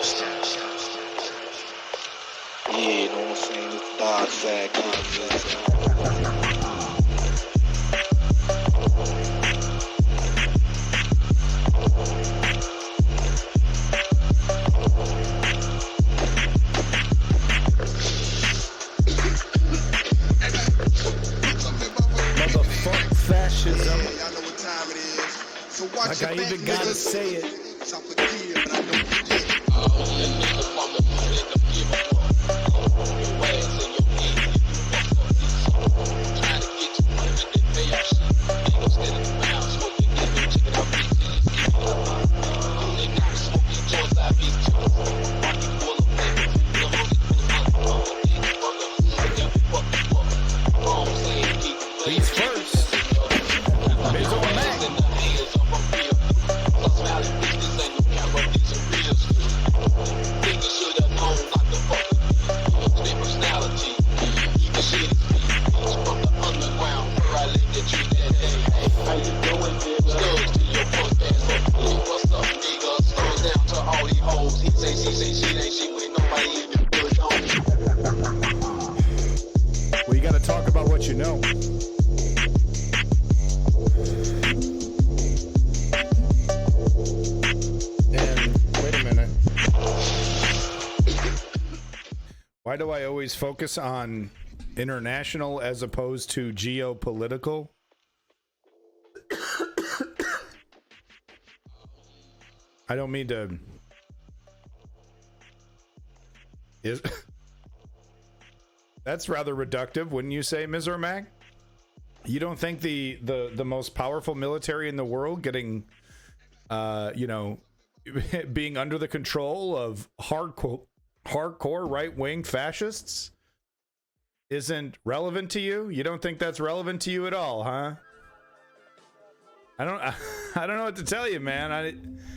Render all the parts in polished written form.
Yeah, you know what I'm saying? It's dark side concepts. Motherfuck fascism. Like I even gotta say it. These first. Biz on Mac. Well, you gotta talk about what you know. Why do I always focus on international as opposed to geopolitical? I don't mean to... That's rather reductive, wouldn't you say, Ms. Ermac? You don't think the most powerful military in the world getting, being under the control of hardcore right-wing fascists isn't relevant to you? You don't think that's relevant to you at all, huh? I don't know what to tell you, man.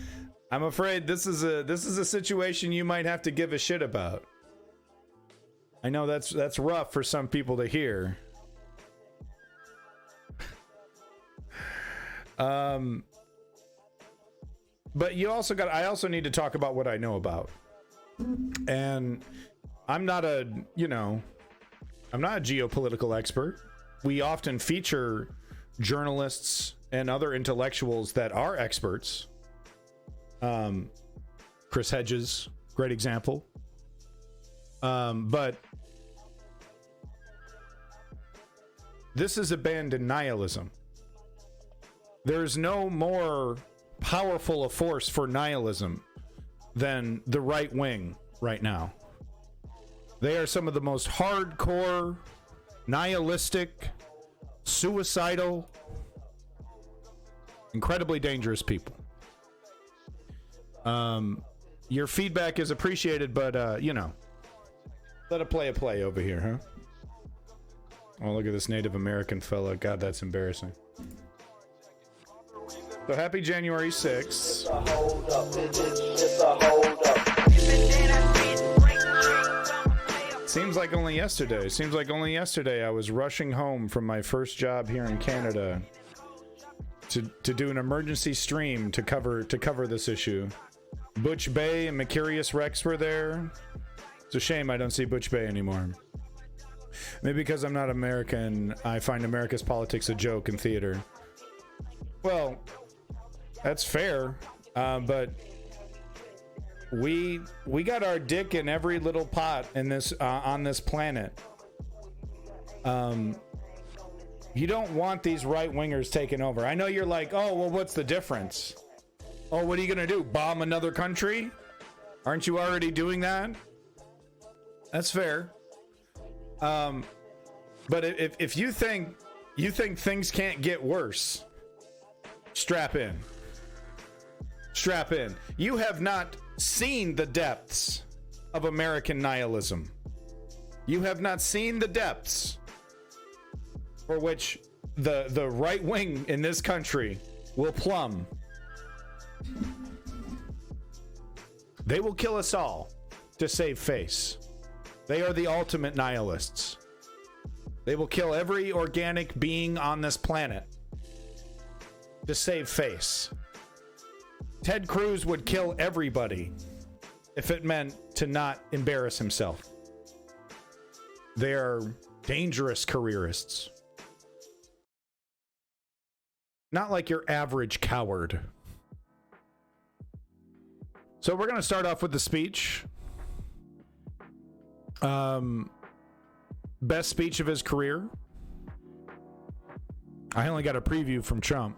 I'm afraid this is a situation you might have to give a shit about. I know that's rough for some people to hear. But I also need to talk about what I know about. And I'm not a geopolitical expert. We often feature journalists and other intellectuals that are experts. Chris Hedges, great example. But this is abandoned nihilism. There's no more powerful a force for nihilism than the right wing right now. They are some of the most hardcore, nihilistic, suicidal, incredibly dangerous people. Your feedback is appreciated, but let it play over here, huh? Oh, look at this Native American fella. God, that's embarrassing. So happy January 6th. Seems like only yesterday I was rushing home from my first job here in Canada to do an emergency stream to cover this issue. Butch Bay and Mercurius Rex were there. It's a shame I don't see Butch Bay anymore. Maybe because I'm not American, I find America's politics a joke in theater. Well, that's fair, but we got our dick in every little pot in this on this planet. You don't want these right-wingers taking over. I know you're like, oh, well, what's the difference? Oh, what are you gonna do? Bomb another country? Aren't you already doing that? That's fair. But if you think things can't get worse, strap in. Strap in. You have not seen the depths of American nihilism. You have not seen the depths for which the right wing in this country will plumb. They will kill us all to save face. They are the ultimate nihilists. They will kill every organic being on this planet to save face. Ted Cruz would kill everybody if it meant to not embarrass himself. They're dangerous careerists. Not like your average coward. So we're going to start off with the speech. Best speech of his career. I only got a preview from Trump.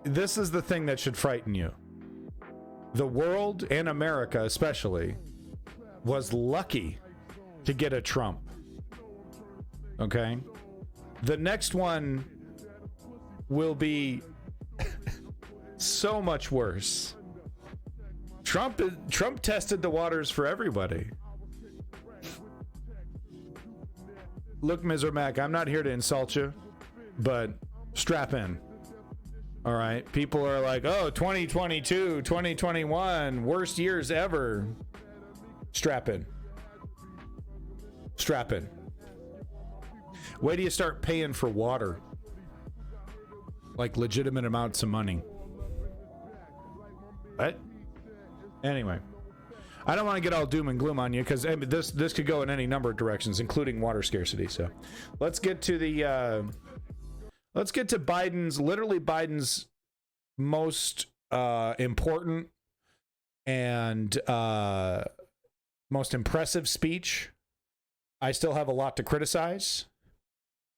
This is the thing that should frighten you. The world, and America especially, was lucky to get a Trump. Okay? The next one will be so much worse. Trump tested the waters for everybody. Look, Ms. Mac, I'm not here to insult you, but strap in. All right? People are like, oh, 2022, 2021, worst years ever. Strap in. Strap in. Wait till you start paying for water. Like legitimate amounts of money. What? Anyway. I don't want to get all doom and gloom on you because this could go in any number of directions, including water scarcity. So let's get to Biden's most important and most impressive speech. I still have a lot to criticize.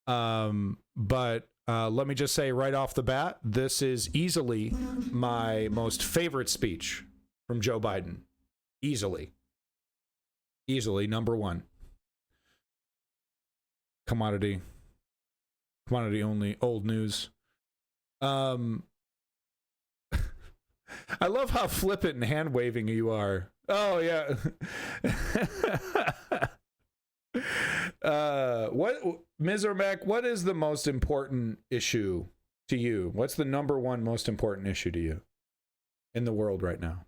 But let me just say right off the bat, this is easily my most favorite speech from Joe Biden. Easily number one. Commodity only, old news. I love how flippant and hand waving you are. Oh yeah. What, Ms. Mac, what is the most important issue to you? What's the number one most important issue to you in the world right now?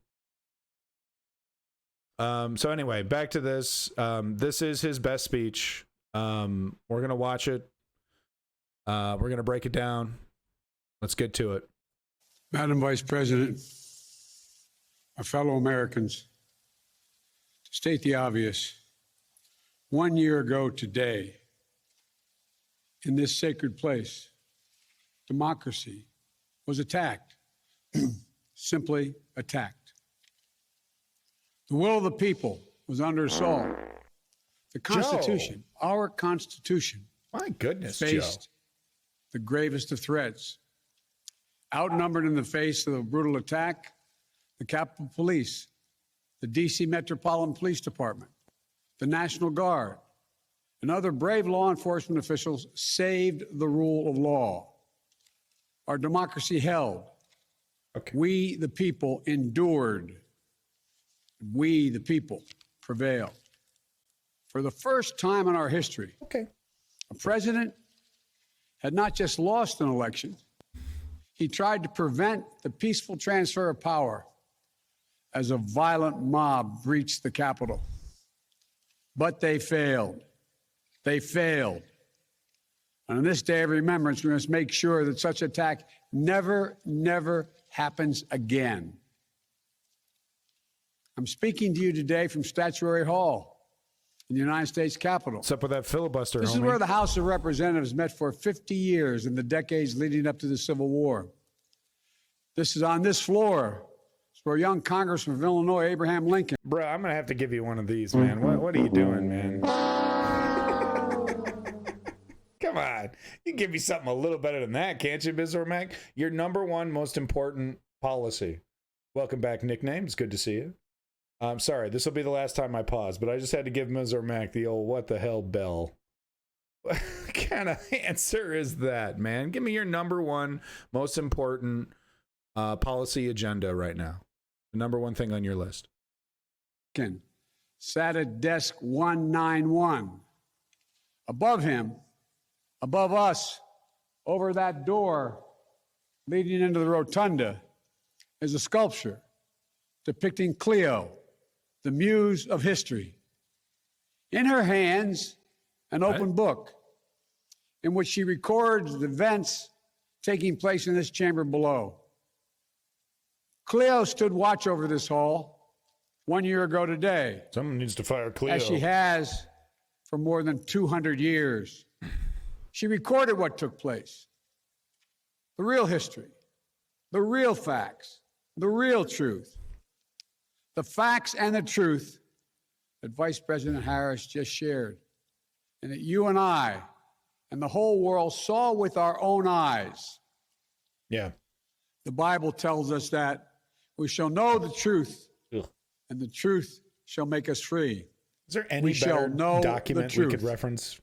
So anyway, back to this. This is his best speech. We're going to watch it. We're going to break it down. Let's get to it. Madam Vice President, my fellow Americans, to state the obvious, 1 year ago today, in this sacred place, democracy was attacked, simply attacked. The will of the people was under assault. The Constitution, Joe. Our Constitution, My goodness, faced Joe. the gravest of threats. Outnumbered in the face of a brutal attack, the Capitol Police, the D.C. Metropolitan Police Department, the National Guard, and other brave law enforcement officials saved the rule of law. Our democracy held. Okay. We, the people, endured. We, the people, prevailed. For the first time in our history, a president had not just lost an election, he tried to prevent the peaceful transfer of power as a violent mob breached the Capitol. But they failed. They failed. And on this day of remembrance, we must make sure that such attack never happens again. I'm speaking to you today from Statuary Hall in the United States Capitol. What's up with that filibuster, This homie? is where the House of Representatives met for 50 years in the decades leading up to the Civil War. This is on this floor. It's where young Congressman of Illinois, Abraham Lincoln. Bro, I'm going to have to give you one of these, man. What are you doing, man? Come on. You can give me something a little better than that, can't you, Ms. Mac? Your number one most important policy. Welcome back, nickname. It's good to see you. I'm sorry, this will be the last time I pause, but I just had to give Ms. Mac the old what the hell bell. What kind of answer is that, man? Give me your number one most important policy agenda right now. The number one thing on your list. Sat at desk 191. Above him, above us, over that door leading into the rotunda, is a sculpture depicting Cleo, the muse of history. In her hands, an open book in which she records the events taking place in this chamber below. Cleo stood watch over this hall 1 year ago today. Someone needs to fire Cleo. As she has for more than 200 years. She recorded what took place. The real history, the real facts, the real truth. The facts and the truth that Vice President Harris just shared, and that you and I and the whole world saw with our own eyes. Yeah. The Bible tells us that we shall know the truth, and the truth shall make us free. Is there any better document we could reference?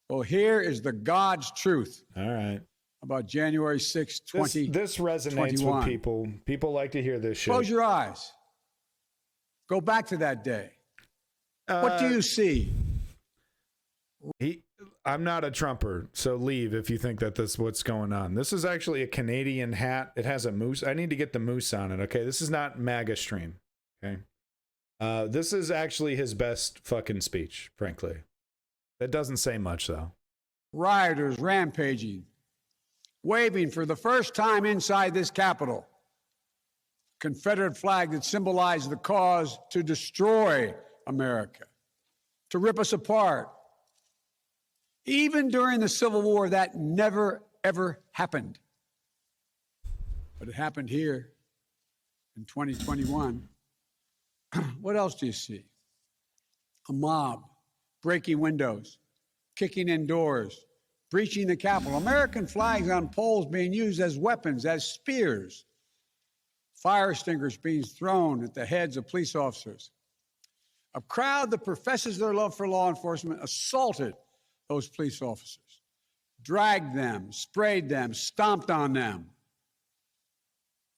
Well, here is the God's truth. All right. About January 6, 2021. This resonates with people. People like to hear this shit. Close your eyes. Go back to that day. What do you see? I'm not a Trumper, so leave if you think that that's what's going on. This is actually a Canadian hat. It has a moose. I need to get the moose on it, okay? This is not MAGA stream, okay? This is actually his best fucking speech, frankly. That doesn't say much, though. Rioters rampaging, waving for the first time inside this Capitol. Confederate flag that symbolized the cause to destroy America, to rip us apart. Even during the Civil War, that never, ever happened. But it happened here in 2021. What else do you see? A mob breaking windows, kicking in doors, breaching the Capitol. American flags on poles being used as weapons, as spears. Fire extinguishers being thrown at the heads of police officers. A crowd that professes their love for law enforcement assaulted those police officers, dragged them, sprayed them, stomped on them.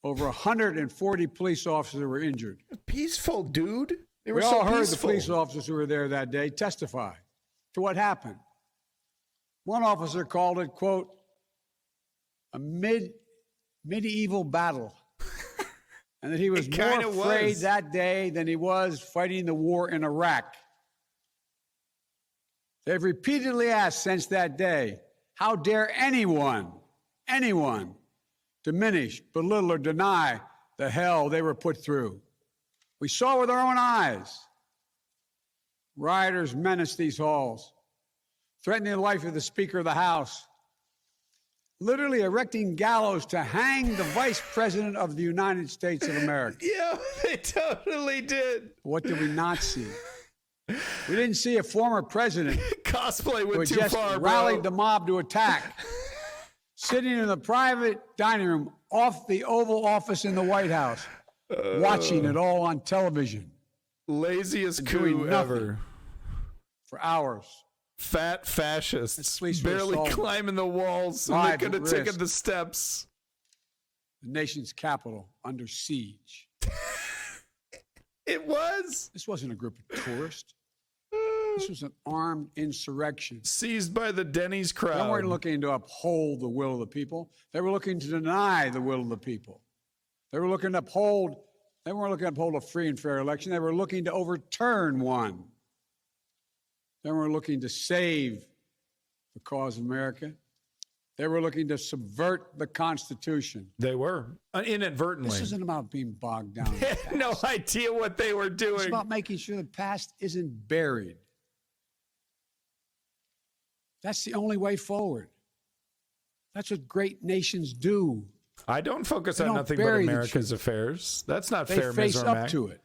Over 140 police officers were injured. Peaceful, dude. They were we so all heard peaceful. The police officers who were there that day testify to what happened. One officer called it, quote, a medieval battle. And that he was more afraid that day than he was fighting the war in Iraq. They've repeatedly asked since that day, how dare anyone diminish, belittle, or deny the hell they were put through? We saw with our own eyes. Rioters menaced these halls, threatening the life of the Speaker of the House, literally erecting gallows to hang the Vice President of the United States of America. Yeah, they totally did. What did we not see? We didn't see a former president cosplay went too just far, rallied the mob to attack, sitting in the private dining room off the Oval Office in the White House, watching it all on television. Laziest coup ever. For hours. Fat fascists barely climbing the walls, and they could have taken the steps. The nation's capital under siege. It was. This wasn't a group of tourists. This was an armed insurrection. Seized by the Denny's crowd. They weren't looking to uphold the will of the people. They were looking to deny the will of the people. They were looking to uphold, they weren't looking to uphold a free and fair election. They were looking to overturn one. They were looking to save the cause of America. They were looking to subvert the Constitution. They were, inadvertently. This isn't about being bogged down. They had no idea what they were doing. It's about making sure the past isn't buried. That's the only way forward. That's what great nations do. I don't focus on nothing but America's affairs. That's not fair, They face Ms. up Ermac. to it.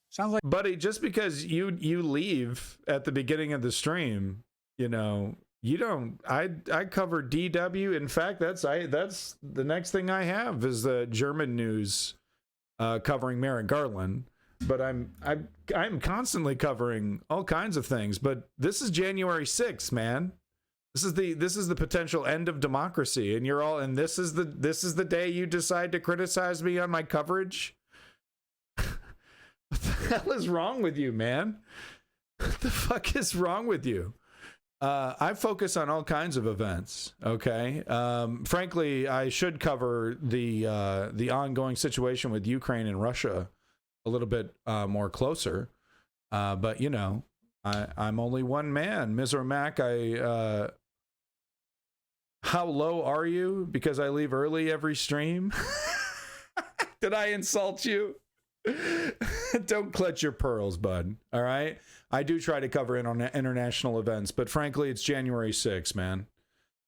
Sounds like, buddy, just because you leave at the beginning of the stream, you know, you don't. I cover DW. In fact, that's the next thing I have is the German news covering Merrick Garland. But I'm constantly covering all kinds of things. But this is January 6th, man. This is the potential end of democracy, and you're all. And this is the day you decide to criticize me on my coverage. What the hell is wrong with you, man? What the fuck is wrong with you? I focus on all kinds of events. Okay. Frankly, I should cover the ongoing situation with Ukraine and Russia a little bit more closer. But you know, I'm only one man, Ms. Ermac. how low are you? Because I leave early every stream. Did I insult you? Don't clutch your pearls, bud. All right. I do try to cover international events, but frankly, it's January 6th, man.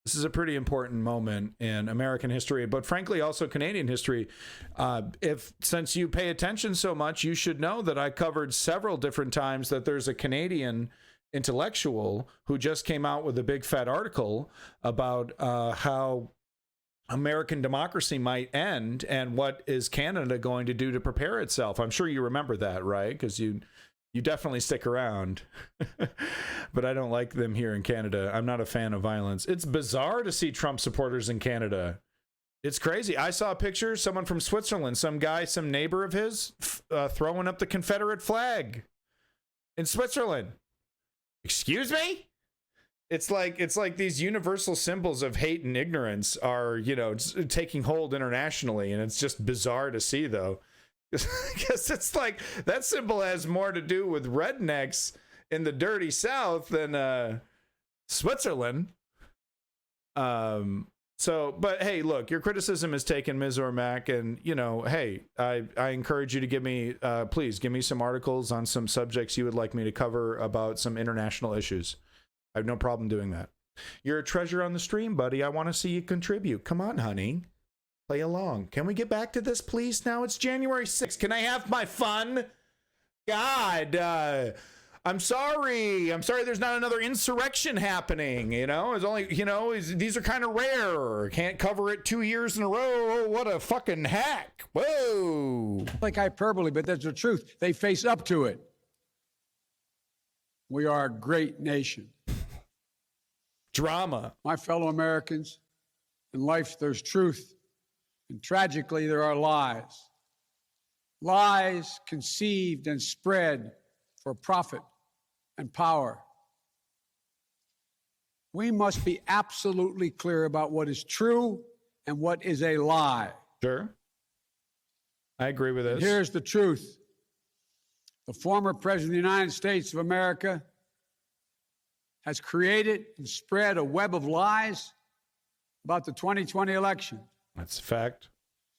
This is a pretty important moment in American history, but frankly, also Canadian history. Since you pay attention so much, you should know that I covered several different times that there's a Canadian intellectual who just came out with a big fat article about how American democracy might end and what is Canada going to do to prepare itself. I'm sure you remember that, right? Because you definitely stick around. But I don't like them here in Canada. I'm not a fan of violence. It's bizarre to see Trump supporters in Canada. It's crazy. I saw a picture, someone from Switzerland, some guy, some neighbor of his, throwing up the Confederate flag in Switzerland. Excuse me? It's like these universal symbols of hate and ignorance are, taking hold internationally, and it's just bizarre to see, though. Because it's like that symbol has more to do with rednecks in the dirty South than Switzerland. But hey, look, your criticism is taken, Ms. Ormac, and hey, I encourage you to please give me some articles on some subjects you would like me to cover about some international issues. I have no problem doing that. You're a treasure on the stream, buddy. I want to see you contribute. Come on, honey. Play along. Can we get back to this, please? Now it's January 6th. Can I have my fun? God, I'm sorry. I'm sorry there's not another insurrection happening. It's only, these are kind of rare. Can't cover it 2 years in a row. Oh, what a fucking hack. Whoa. Like hyperbole, but that's the truth. They face up to it. We are a great nation. Drama. My fellow Americans, in life there's truth, and tragically there are lies. Lies conceived and spread for profit and power. We must be absolutely clear about what is true and what is a lie. Sure. I agree with this. And here's the truth. The former President of the United States of America has created and spread a web of lies about the 2020 election. That's a fact.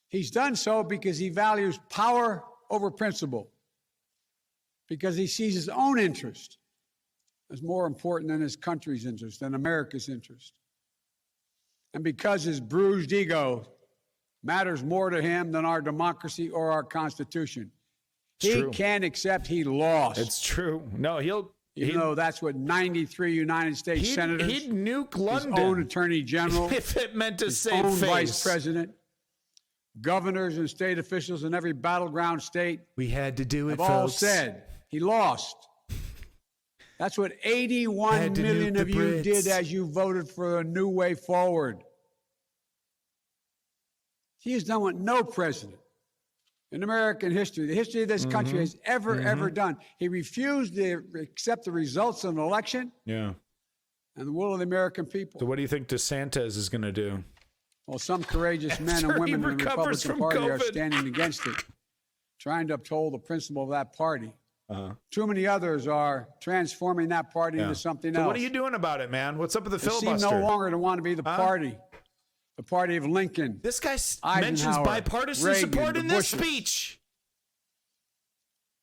He's done so because he values power over principle, because he sees his own interest as more important than his country's interest, than America's interest, and because his bruised ego matters more to him than our democracy or our Constitution. He can't accept he lost. It's true. No, Even though that's what 93 United States senators, he'd nuke London, his own attorney general, if it meant to his save own face. vice president, governors and state officials in every battleground state, we had to do it, have folks. all said he lost. That's what 81 million of you did as you voted for a new way forward. He has done what no president in American history, the history of this country, has ever done. He refused to accept the results of an election and the will of the American people. So what do you think DeSantis is going to do? Well, some courageous men and women in the Republican Party are standing against it, trying to uphold the principle of that party. Too many others are transforming that party into something else. So what are you doing about it, man? What's up with the filibuster? They seem no longer to want to be the party of Lincoln. This guy mentions bipartisan Reagan, support in this Bushes. speech.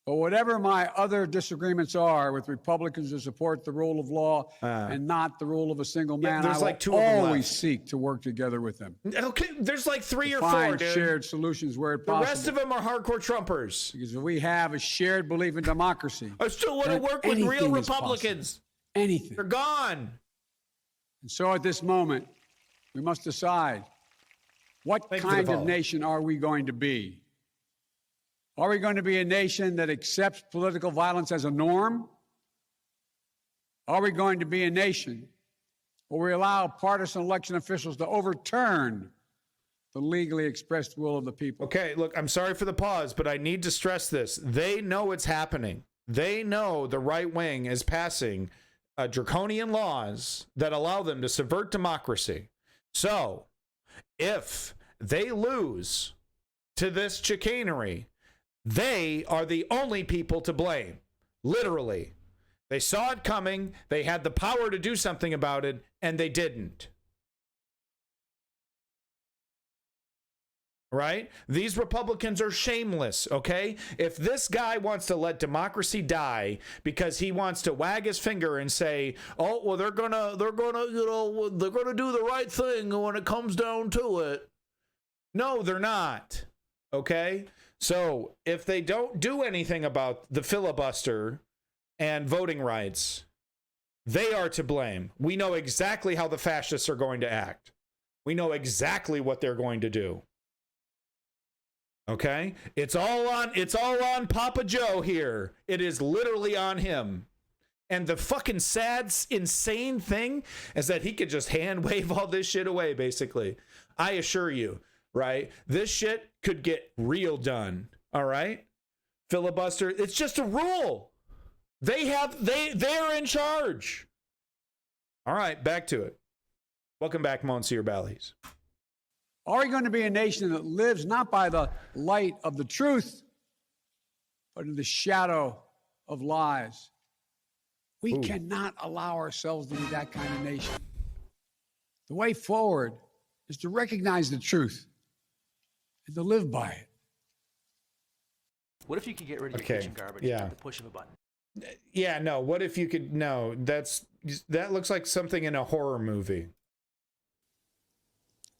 But whatever my other disagreements are with Republicans who support the rule of law and not the rule of a single man, I will always seek to work together with them. Okay, there's like 3 or 4, Find dude. shared solutions where possible. The rest of them are hardcore Trumpers. Because if we have a shared belief in democracy, I still want to work with real Republicans. Anything. They're gone. And so at this moment, we must decide, what kind of nation are we going to be? Are we going to be a nation that accepts political violence as a norm? Are we going to be a nation where we allow partisan election officials to overturn the legally expressed will of the people? Okay, look, I'm sorry for the pause, but I need to stress this. They know it's happening. They know the right wing is passing draconian laws that allow them to subvert democracy. So, if they lose to this chicanery, they are the only people to blame. Literally. They saw it coming. They had the power to do something about it, and they didn't. right? These Republicans are shameless, okay? If this guy wants to let democracy die because he wants to wag his finger and say, "Oh, well, they're gonna, you know, they're gonna do the right thing when it comes down to it." No, they're not, okay? So if they don't do anything about the filibuster and voting rights, they are to blame. We know exactly how the fascists are going to act. We know exactly what they're going to do. Okay? It's all on Papa Joe here. It is literally on him. And the fucking sad, insane thing is that he could just hand wave all this shit away, basically. I assure you, right? This shit could get real done. All right? Filibuster, it's just a rule. They're in charge. All right, back to it. Welcome back, Monsieur Bally's. Are you going to be a nation that lives not by the light of the truth, but in the shadow of lies? We cannot allow ourselves to be that kind of nation. The way forward is to recognize the truth and to live by it. What if you could get rid of your kitchen garbage at the push of a button? Yeah, no. What if you could? No, that looks like something in a horror movie.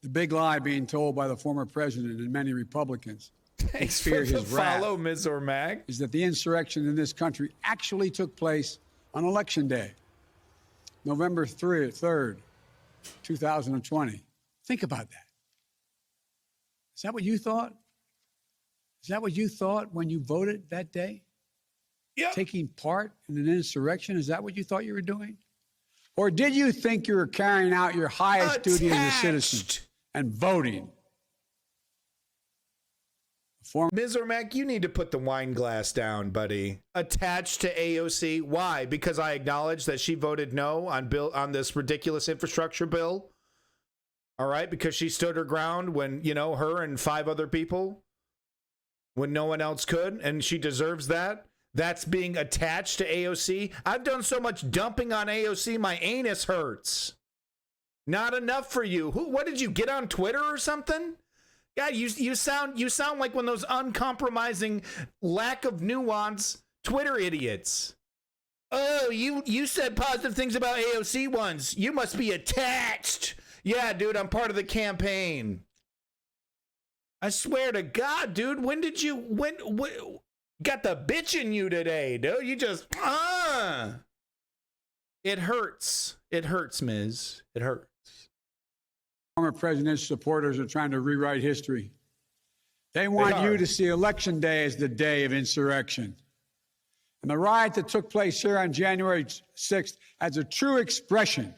The big lie being told by the former president and many Republicans Thanks for the follow, Ms. Ormac. Is that the insurrection in this country actually took place on Election Day, November 3rd, 2020. Think about that. Is that what you thought? Is that what you thought when you voted that day? Yep. Taking part in an insurrection? Is that what you thought you were doing? Or did you think you were carrying out your highest duty as a citizen and voting? Ms. Ormac, you need to put the wine glass down, buddy. Attached to AOC. Why? Because I acknowledge that she voted no on this ridiculous infrastructure bill. All right? Because she stood her ground when, you know, her and 5 other people, when no one else could, and she deserves that. That's being attached to AOC. I've done so much dumping on AOC, my anus hurts. Not enough for you. What did you get on Twitter or something? Yeah, you sound like one of those uncompromising, lack of nuance Twitter idiots. Oh, you said positive things about AOC once. You must be attached. Yeah, dude, I'm part of the campaign. I swear to God, dude, when got the bitch in you today, dude? You just It hurts. It hurts, Ms. It hurts. Former president's supporters are trying to rewrite history. They want you to see Election Day as the day of insurrection. And the riot that took place here on January 6th as a true expression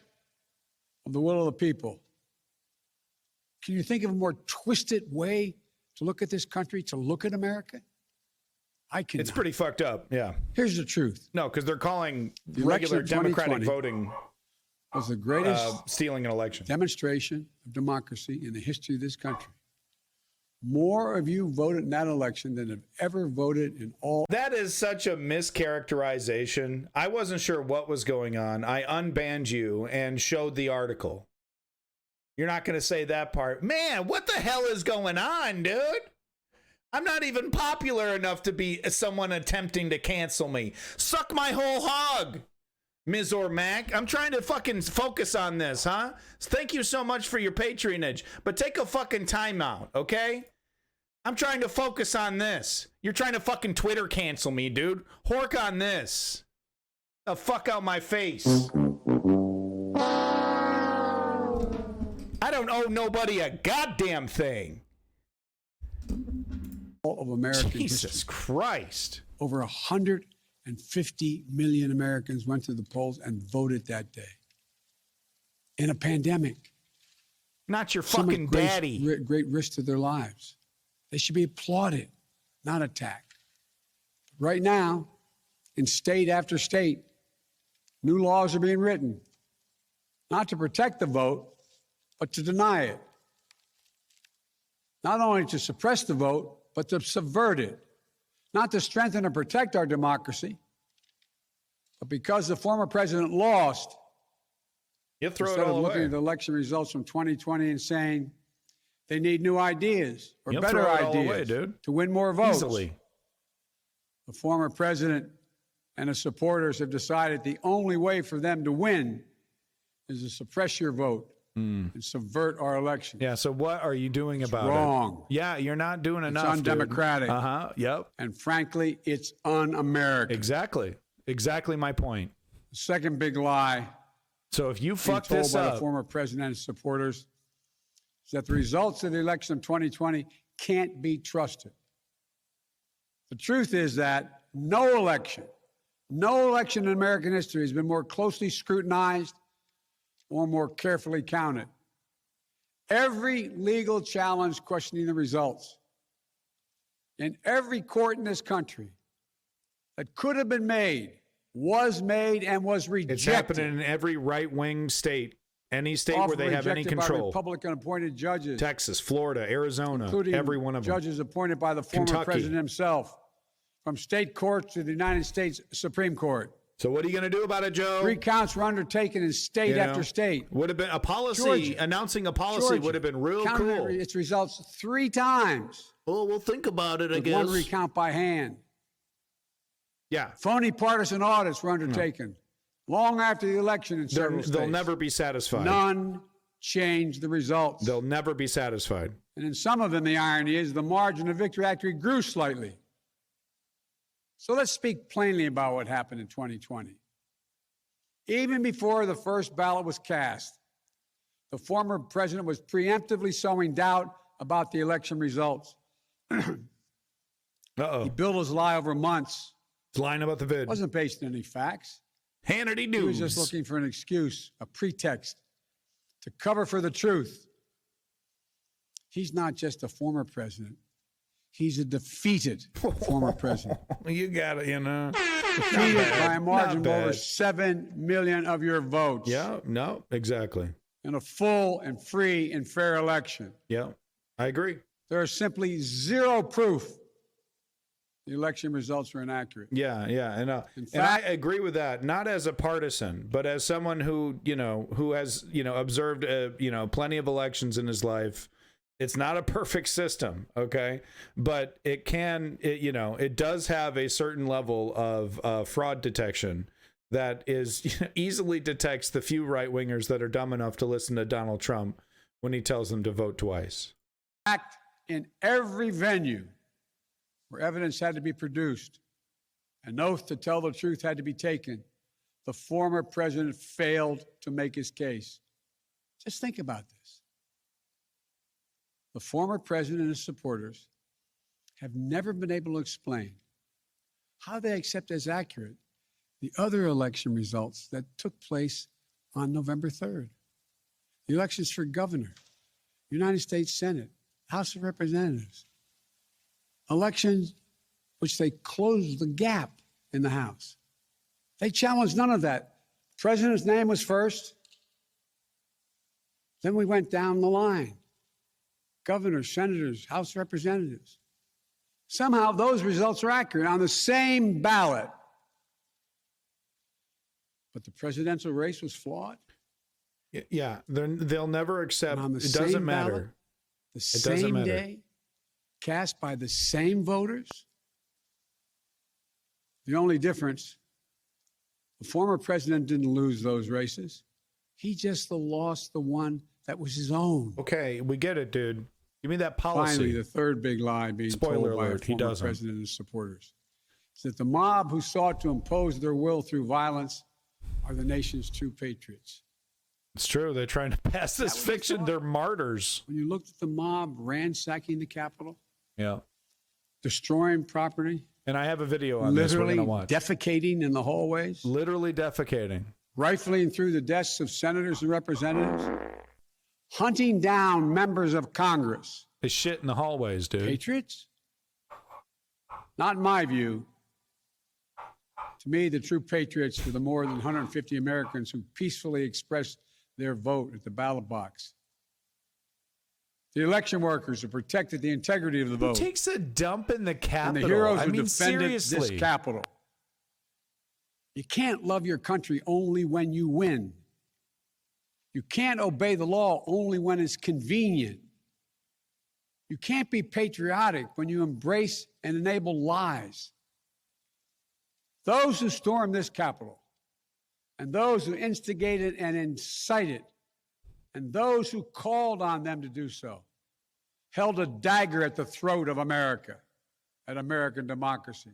of the will of the people. Can you think of a more twisted way to look at this country, to look at America? I can. It's pretty fucked up, yeah. Here's the truth. No, because they're calling regular Democratic voting was the greatest stealing an election demonstration of democracy in the history of this country. More of you voted in that election than have ever voted in all. That is such a mischaracterization. I wasn't sure what was going on. I unbanned you and showed the article. You're not going to say that part. Man, what the hell is going on, dude? I'm not even popular enough to be someone attempting to cancel me. Suck my whole hog, Ms. Ormac. I'm trying to fucking focus on this, huh? Thank you so much for your patronage, but take a fucking timeout, okay? I'm trying to focus on this. You're trying to fucking Twitter cancel me, dude. Hork on this. The fuck out my face. I don't owe nobody a goddamn thing. Of American Jesus history. Christ. Over 150 million Americans went to the polls and voted that day. In a pandemic. Not your fucking daddy. Great risk to their lives. They should be applauded, not attacked. Right now, in state after state, new laws are being written, not to protect the vote, but to deny it. Not only to suppress the vote, but to subvert it. Not to strengthen and protect our democracy, but because the former president lost, you throw instead it all of looking away. at the election results from 2020 and saying, They need new ideas or You'll better throw it all ideas away, dude. to win more votes. Easily. The former president and his supporters have decided the only way for them to win is to suppress your vote and subvert our election. Yeah, so what are you doing about wrong. it? Yeah, you're not doing enough. It's undemocratic. Uh-huh, yep. And frankly, it's un-American. Exactly. Exactly my point. The second big lie So if you being fuck told this by the up, former president and his supporters is that the results of the election of 2020 can't be trusted. The truth is that no election in American history has been more closely scrutinized or more carefully counted. Every legal challenge questioning the results in every court in this country that could have been made was made and was rejected. it's happening in every right-wing state, any state where they have any By control. Republican-appointed judges, Texas, Florida, Arizona, including every one of them. judges appointed by the former Kentucky. president himself, from state courts to the United States Supreme Court. So what are you going to do about it, Joe? Recounts were undertaken in state after state. Would have been a policy, Georgia. announcing a policy Georgia would have been real counted cool. its results 3 times Well, we'll think about it, I with guess. one recount by hand. Yeah. Phony partisan audits were undertaken long after the election in several states. They'll never be satisfied. None changed the results. They'll never be satisfied. And in some of them, the irony is the margin of victory actually grew slightly. So let's speak plainly about what happened in 2020. Even before the first ballot was cast, the former president was preemptively sowing doubt about the election results. Uh-oh. He built his lie over months. It's lying about the vid. It wasn't based on any facts. Hannity News. He was just looking for an excuse, a pretext to cover for the truth. He's not just a former president. He's a defeated former president. You got it, Defeated by a margin of over 7 million of your votes. Yeah, no, exactly. In a full and free and fair election. Yeah, I agree. There is simply zero proof the election results were inaccurate. Yeah, and I agree with that. Not as a partisan, but as someone who has observed plenty of elections in his life. It's not a perfect system, okay, but it does have a certain level of fraud detection that easily detects the few right wingers that are dumb enough to listen to Donald Trump when he tells them to vote twice. Act in every venue where evidence had to be produced, an oath to tell the truth had to be taken. The former president failed to make his case. Just think about this. The former president and his supporters have never been able to explain how they accept as accurate the other election results that took place on November 3rd. The elections for governor, United States Senate, House of Representatives. Elections which they closed the gap in the House. They challenged none of that. The president's name was first. Then we went down the line. Governors, senators, House of Representatives. Somehow those results are accurate on the same ballot. But the presidential race was flawed. Yeah, they'll never accept. On the It doesn't same matter. ballot, the It doesn't same matter. day, cast by the same voters. The only difference, the former president didn't lose those races. He just lost the one that was his own. Okay, we get it, dude. Give me that policy. Finally, the third big lie being Spoiler told by a alert, he former doesn't. president and his supporters is that the mob who sought to impose their will through violence are the nation's true patriots. It's true. They're trying to pass this fiction. They're martyrs. When you looked at the mob ransacking the Capitol, Yeah. destroying property, And I have a video on this we're literally going to watch. defecating in the hallways, Literally defecating. rifling through the desks of senators and representatives, hunting down members of Congress. They shit in the hallways, dude. Patriots? Not in my view. To me, the true patriots are the more than 150 Americans who peacefully expressed their vote at the ballot box. The election workers who protected the integrity of the Who vote. takes a dump in the And Capitol? the heroes I who mean, defended seriously. this Capitol. You can't love your country only when you win. You can't obey the law only when it's convenient. You can't be patriotic when you embrace and enable lies. Those who stormed this Capitol, and those who instigated and incited, and those who called on them to do so, held a dagger at the throat of America, at American democracy.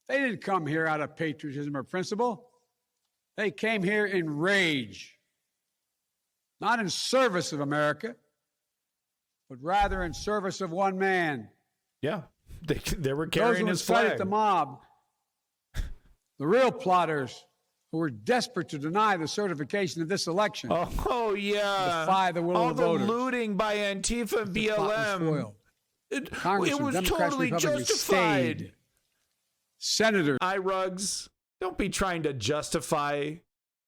They didn't come here out of patriotism or principle. They came here in rage, not in service of America, but rather in service of one man. Yeah, they were carrying his flag. Those who incited the mob, the real plotters who were desperate to deny the certification of this election. Oh yeah. Defy the will of the voters. All the looting by Antifa and BLM. It was Democrats, totally justified. Senators. Rugs, don't be trying to justify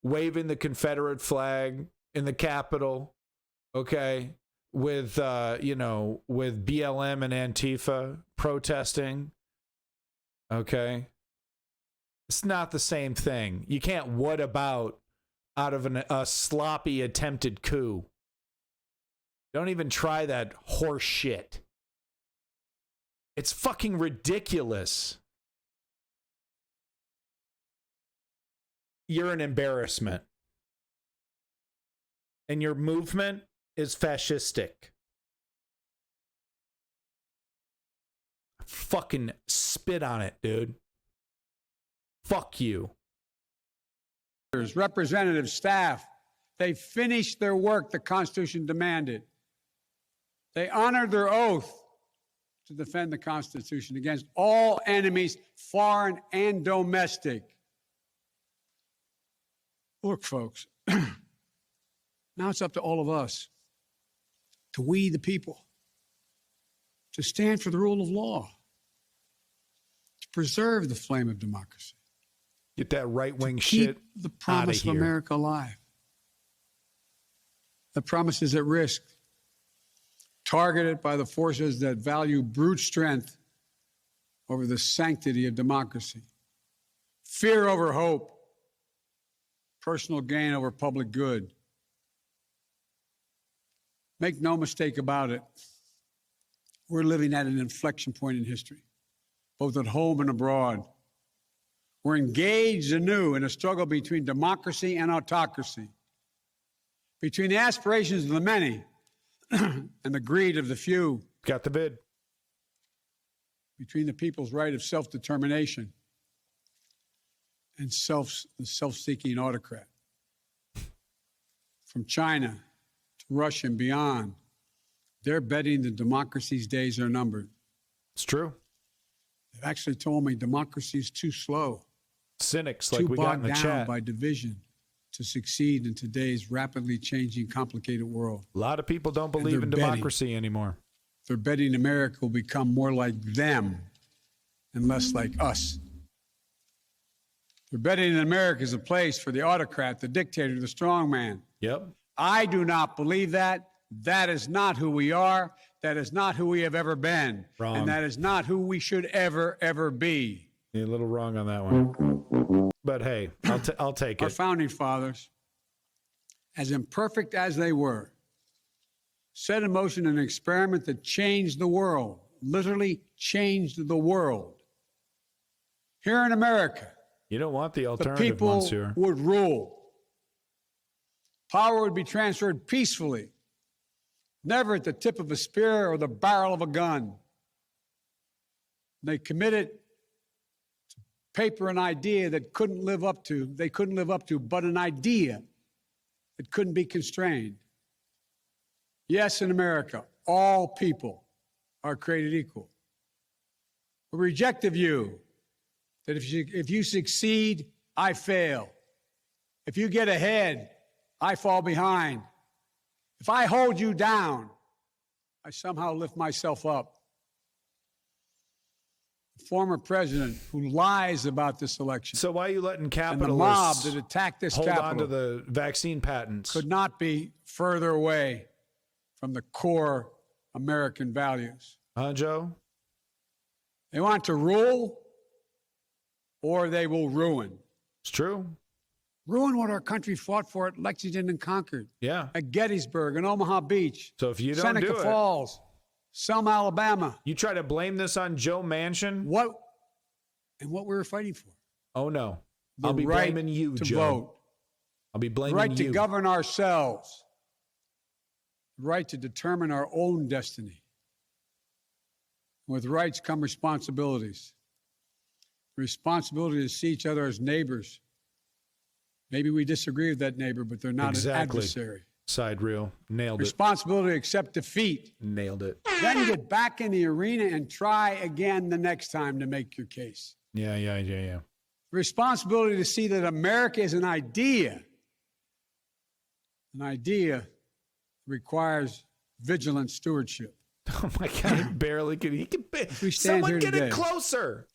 waving the Confederate flag in the Capitol, okay, with, with BLM and Antifa protesting, okay? It's not the same thing. You can't what about out of a sloppy attempted coup. Don't even try that horse shit. It's fucking ridiculous. You're an embarrassment. And your movement is fascistic. Fucking spit on it, dude. Fuck you. Representatives, staff, they finished their work the Constitution demanded. They honored their oath to defend the Constitution against all enemies, foreign and domestic. Look, folks, now it's up to all of us, to we the people, to stand for the rule of law, to preserve the flame of democracy. Get that right-wing Keep shit the promise of America alive. The promise is at risk, targeted by the forces that value brute strength over the sanctity of democracy, fear over hope, personal gain over public good. Make no mistake about it, we're living at an inflection point in history, both at home and abroad. We're engaged anew in a struggle between democracy and autocracy, between the aspirations of the many and the greed of the few. Got the bid. Between the people's right of self-determination and the self-seeking autocrat. From China to Russia and beyond, they're betting that democracy's days are numbered. It's true. They've actually told me democracy is too slow. Cynics like we got in the chat. Too bogged down by division to succeed in today's rapidly changing, complicated world. A lot of people don't believe in democracy anymore. They're betting America will become more like them and less like us. They're betting that America is a place for the autocrat, the dictator, the strongman. Yep. I do not believe that. That is not who we are. That is not who we have ever been. Wrong. And that is not who we should ever be. You're a little wrong on that one. But hey, I'll take it. Our founding fathers, as imperfect as they were, set in motion an experiment that changed the world, literally changed the world. Here in America, you don't want the alternative, the people Monsieur. would rule. Power would be transferred peacefully, never at the tip of a spear or the barrel of a gun. They committed to paper an idea that they couldn't live up to, but an idea that couldn't be constrained. Yes, in America, all people are created equal. We reject the view that if you succeed, I fail. If you get ahead, I fall behind. If I hold you down, I somehow lift myself up. The former president who lies about this election. So why are you letting capitalists and the mob that attacked this hold Capitol on to the vaccine patents? Could not be further away from the core American values. Huh, Joe? They want to rule or they will ruin. It's true. Ruin what our country fought for at Lexington and Concord. Yeah. At Gettysburg and Omaha Beach. So if you don't Seneca do it, Falls. Selma, Alabama. You try to blame this on Joe Manchin? What we were fighting for? Oh, no. The I'll be right blaming you, to Joe. vote. I'll be blaming The right you. to govern ourselves. The right to determine our own destiny. With rights come responsibilities. Responsibility to see each other as neighbors. Maybe we disagree with that neighbor, but they're not an adversary. Side reel. Nailed it. Responsibility to accept defeat. Nailed it. Then get back in the arena and try again the next time to make your case. Yeah. Responsibility to see that America is an idea. An idea requires vigilant stewardship. Oh my God! He barely could. He could. Someone get it closer.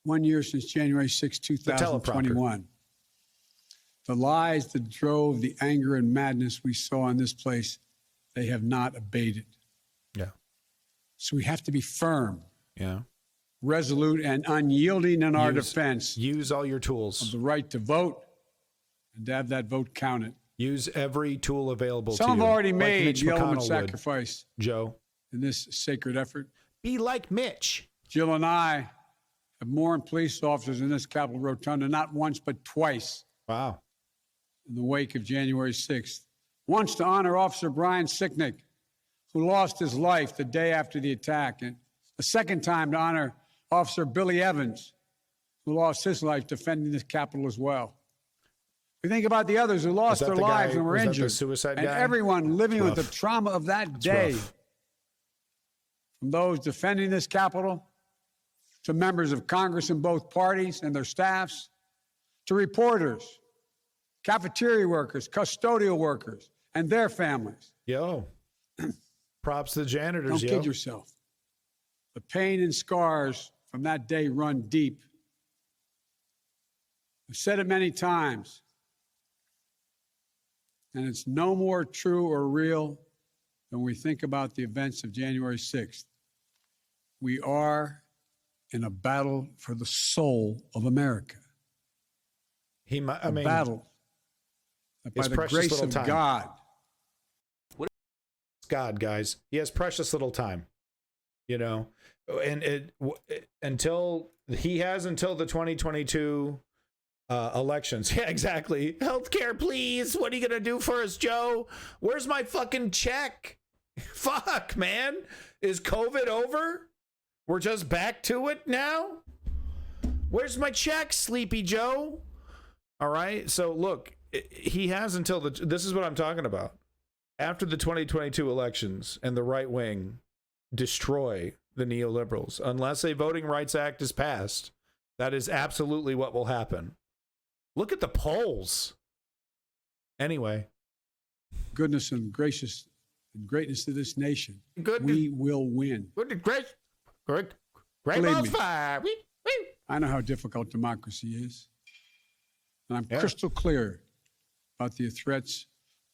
1 year since January 6, 2021. The lies that drove the anger and madness we saw in this place, they have not abated. Yeah. So we have to be firm. Yeah. Resolute and unyielding in our defense. Use all your tools. Of the right to vote and to have that vote counted. Use every tool available to you. Some have already made the ultimate McConnell sacrifice. Joe. In this sacred effort. Be like Mitch. Jill and I have mourned police officers in this Capitol Rotunda, not once but twice. Wow. In the wake of January 6th. Once to honor Officer Brian Sicknick, who lost his life the day after the attack. And a second time to honor Officer Billy Evans, who lost his life defending this Capitol as well. We think about the others who lost their lives and were injured. Suicide and guy? Everyone living with the trauma of that day. Rough. From those defending this Capitol, to members of Congress in both parties and their staffs, to reporters, cafeteria workers, custodial workers, and their families. Yo. Props to the janitors, Don't kid yourself. The pain and scars from that day run deep. I've said it many times, and it's no more true or real than we think about the events of January 6th. We are in a battle for the soul of America. A battle that by the grace of God. God, guys, he has precious little time, you know, and until the 2022 elections. Yeah, exactly. Healthcare, please. What are you gonna do for us, Joe? Where's my fucking check? Fuck, man. Is COVID over? We're just back to it now? Where's my check, Sleepy Joe? All right. So look, he has until this is what I'm talking about. After the 2022 elections and the right wing destroy the neoliberals, unless a Voting Rights Act is passed, that is absolutely what will happen. Look at the polls. Anyway. Goodness and gracious and greatness of this nation. We will win. Great fire. I know how difficult democracy is. And I'm crystal clear about the threats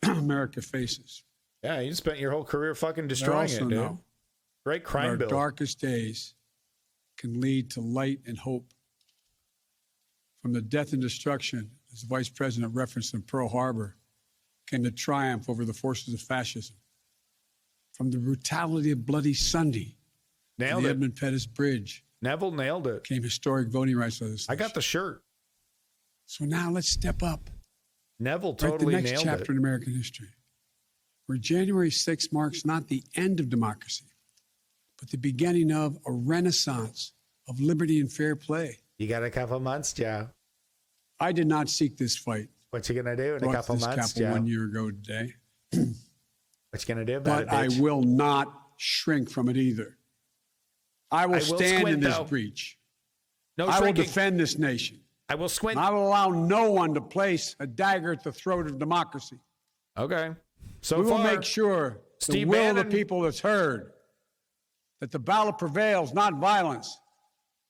America faces. Yeah, you spent your whole career fucking destroying it, dude. Know great crime bill. Our darkest days can lead to light and hope. From the death and destruction, as the Vice President referenced in Pearl Harbor, came the triumph over the forces of fascism. From the brutality of Bloody Sunday, nailed the it. Edmund Pettus Bridge, Neville nailed it. Came historic voting rights legislation. I got the shirt. So now let's step up. Neville totally nailed it. The next chapter it. in American history, where January 6th marks not the end of democracy, but the beginning of a renaissance of liberty and fair play. You got a couple months, Joe. I did not seek this fight. What you gonna do in a couple months, Joe? 1 year ago today. What you gonna do about it, But I will not shrink from it either. I will stand in this breach. I will defend this nation. I will squint. I will allow no one to place a dagger at the throat of democracy. Okay. So we will make sure the will of the people is heard, that the ballot prevails, not violence.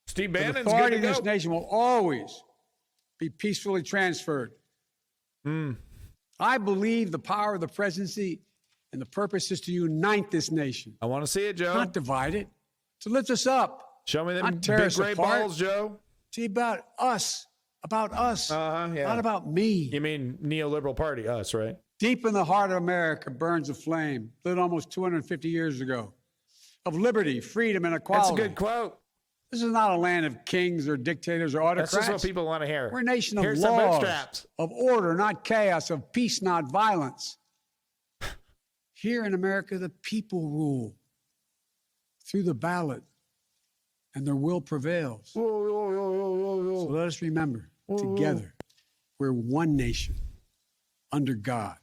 Steve Bannon's the authority of this nation will always be peacefully transferred. I believe the power of the presidency and the purpose is to unite this nation. I want to see it, Joe. Not divide it. To lift us up. Show me them big gray balls, Joe. See, about us. About us. Not about me. You mean neoliberal party, us, right? Deep in the heart of America burns a flame lit almost 250 years ago. of liberty, freedom, and equality. That's a good quote. This is not a land of kings or dictators or autocrats. That's just what people want to hear. We're a nation of Here's some laws, bootstraps. of order, not chaos, of peace, not violence. Here in America, the people rule through the ballot, and their will prevails. So let us remember, together, we're one nation under God,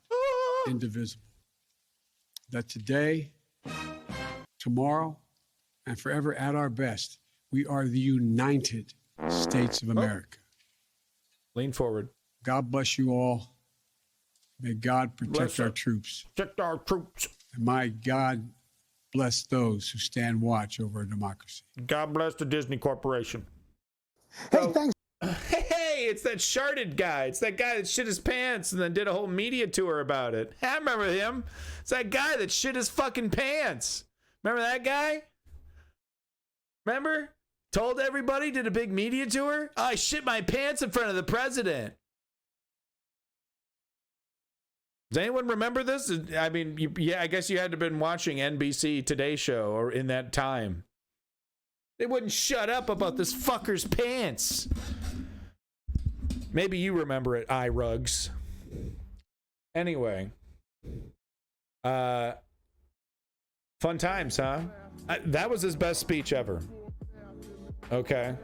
indivisible. That today, tomorrow, and forever at our best, we are the United States of America. Lean forward. God bless you all. May God protect our troops. Protect our troops. And my God bless those who stand watch over our democracy. God bless the Disney Corporation. Hey, thanks. Hey, it's that sharded guy. It's that guy that shit his pants and then did a whole media tour about it. I remember him. It's that guy that shit his fucking pants. Remember that guy? Remember? Told everybody, did a big media tour. Oh, I shit my pants in front of the president. Does anyone remember this? I mean, yeah, I guess you had to have been watching NBC Today Show or in that time. They wouldn't shut up about this fucker's pants. Maybe you remember it, iRugs. Anyway. Fun times, huh? That was his best speech ever. Okay.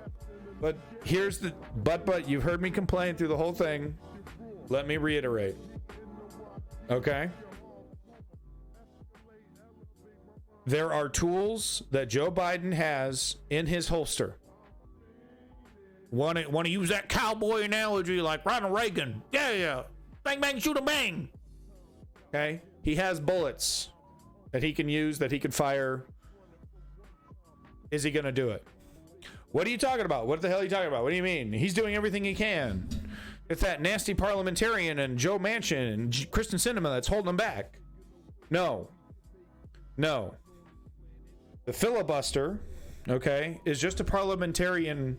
But here's the... But, you've heard me complain through the whole thing. Let me reiterate. Okay? There are tools that Joe Biden has in his holster. Want to use that cowboy analogy like Ronald Reagan? Yeah. Bang, bang, shoot a bang. Okay? He has bullets that he can use, that he can fire. Is he going to do it? What are you talking about? What the hell are you talking about? What do you mean? He's doing everything he can. It's that nasty parliamentarian and Joe Manchin and Kristen Sinema that's holding him back. No. The filibuster, okay, is just a parliamentarian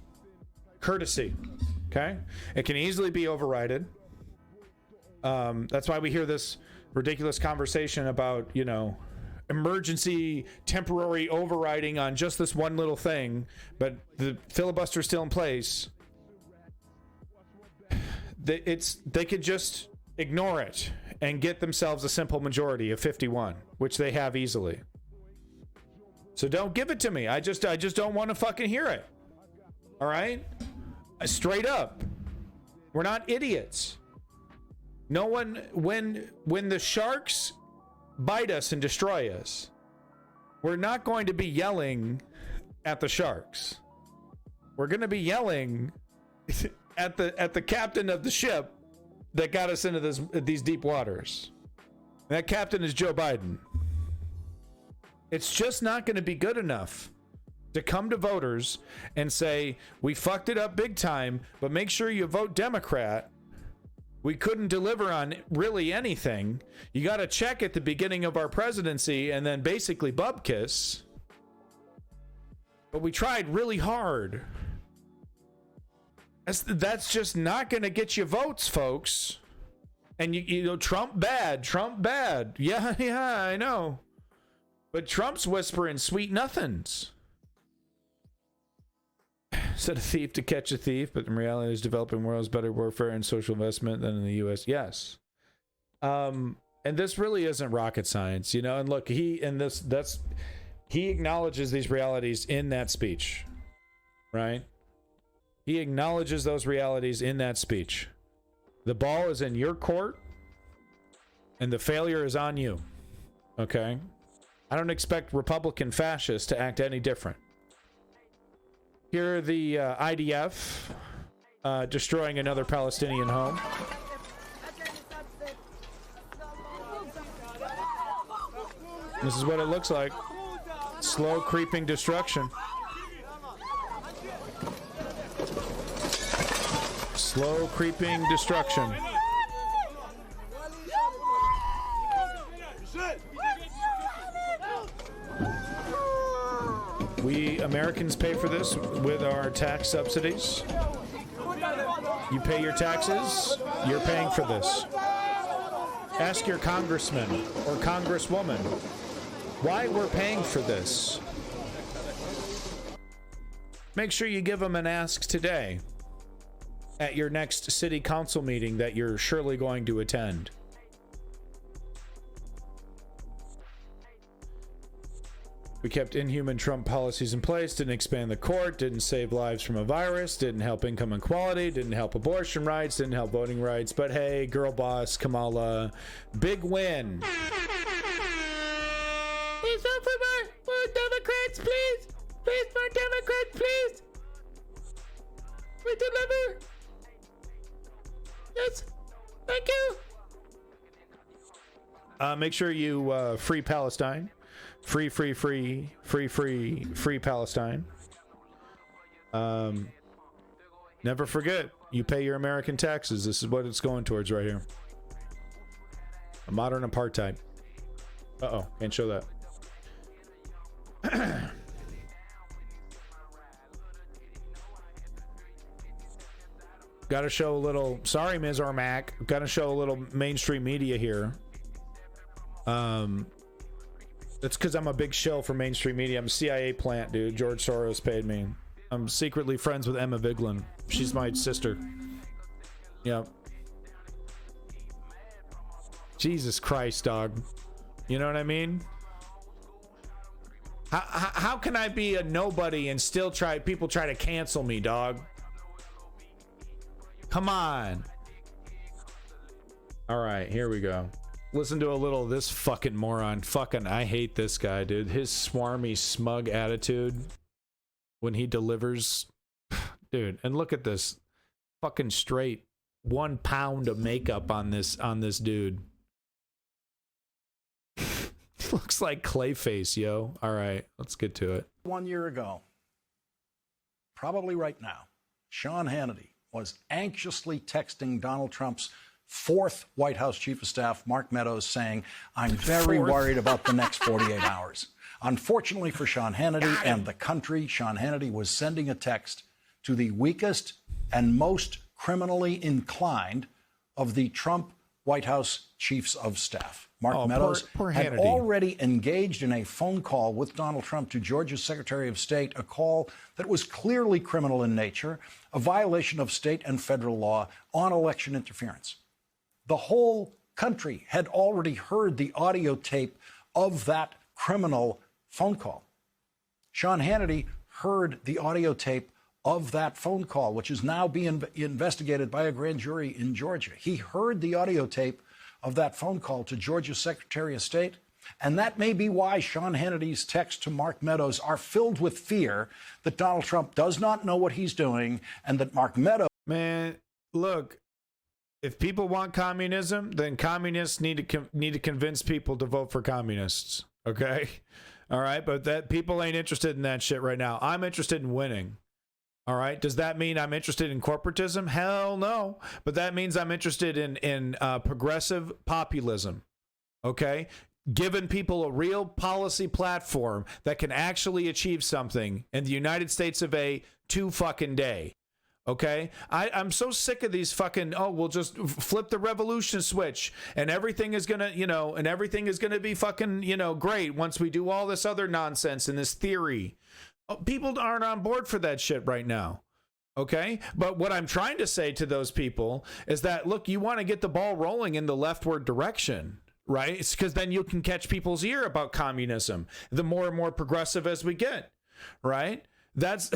courtesy, okay? It can easily be overridden. That's why we hear this ridiculous conversation about, emergency temporary overriding on just this one little thing, but the filibuster's still in place. They could just ignore it and get themselves a simple majority of 51, which they have easily. So don't give it to me. I just don't want to fucking hear it. All right? Straight up. We're not idiots. No one, when the sharks bite us and destroy us, we're not going to be yelling at the sharks. We're going to be yelling at the captain of the ship that got us into these deep waters. That captain is Joe Biden. It's just not going to be good enough to come to voters and say, we fucked it up big time, but make sure you vote Democrat. We couldn't deliver on really anything. You got to check at the beginning of our presidency and then basically bub kiss. But we tried really hard. That's just not going to get you votes, folks. And Trump bad. Yeah, I know. But Trump's whispering sweet nothings. Said a thief to catch a thief, but in reality, is developing world is better warfare and social investment than in the U.S. Yes. And this really isn't rocket science, And look, he acknowledges these realities in that speech, right? He acknowledges those realities in that speech. The ball is in your court, and the failure is on you. Okay? I don't expect Republican fascists to act any different. Here are the IDF destroying another Palestinian home. This is what it looks like. Slow creeping destruction. Slow creeping destruction. We Americans pay for this with our tax subsidies. You pay your taxes, you're paying for this. Ask your congressman or congresswoman. why we're paying for this. Make sure you give them an ask today at your next city council meeting that you're surely going to attend. We kept inhuman Trump policies in place, didn't expand the court, didn't save lives from a virus, didn't help income inequality, didn't help abortion rights, didn't help voting rights. But hey, girl boss Kamala, big win. Please vote for more Democrats, please. Please, more Democrats, please. We deliver. Yes, thank you. Make sure you free Palestine. Free Palestine. Never forget, you pay your American taxes. This is what it's going towards right here. A modern apartheid. Uh-oh, can't show that. Gotta show a little, sorry, Ms. Armac. Gotta show a little mainstream media here. That's because I'm a big shill for mainstream media. I'm a CIA plant, dude. George Soros paid me. I'm secretly friends with Emma Vigeland. She's my sister. Yep. Jesus Christ, dog. You know what I mean? How can I be a nobody and still people try to cancel me, dog? Come on. All right, here we go. Listen to a little of this fucking moron. Fucking, I hate this guy, dude. His swarmy, smug attitude when he delivers. Dude, and look at this. Fucking straight 1 pound of makeup on this dude. Looks like Clayface, yo. All right, let's get to it. 1 year ago, probably right now, Sean Hannity was anxiously texting Donald Trump's fourth White House Chief of Staff, Mark Meadows, saying, I'm very worried about the next 48 hours. Unfortunately for Sean Hannity and the country, Sean Hannity was sending a text to the weakest and most criminally inclined of the Trump White House Chiefs of Staff. Mark Meadows had already engaged in a phone call with Donald Trump to Georgia's Secretary of State, a call that was clearly criminal in nature, a violation of state and federal law on election interference. The whole country had already heard the audio tape of that criminal phone call. Sean Hannity heard the audio tape of that phone call, which is now being investigated by a grand jury in Georgia. He heard the audio tape of that phone call to Georgia's Secretary of State, and that may be why Sean Hannity's texts to Mark Meadows are filled with fear that Donald Trump does not know what he's doing and that Mark Meadows... Man, look. If people want communism, then communists need to convince people to vote for communists. Okay, all right, but that people ain't interested in that shit right now. I'm interested in winning. All right, does that mean I'm interested in corporatism? Hell no, but that means I'm interested in progressive populism. Okay, giving people a real policy platform that can actually achieve something in the United States of A to fucking day. Okay, I'm so sick of these fucking, oh, we'll just flip the revolution switch and everything is gonna, and everything is gonna be fucking, great once we do all this other nonsense and this theory. Oh, people aren't on board for that shit right now. Okay, but what I'm trying to say to those people is that, look, you want to get the ball rolling in the leftward direction, right? It's because then you can catch people's ear about communism, the more and more progressive as we get, right? That's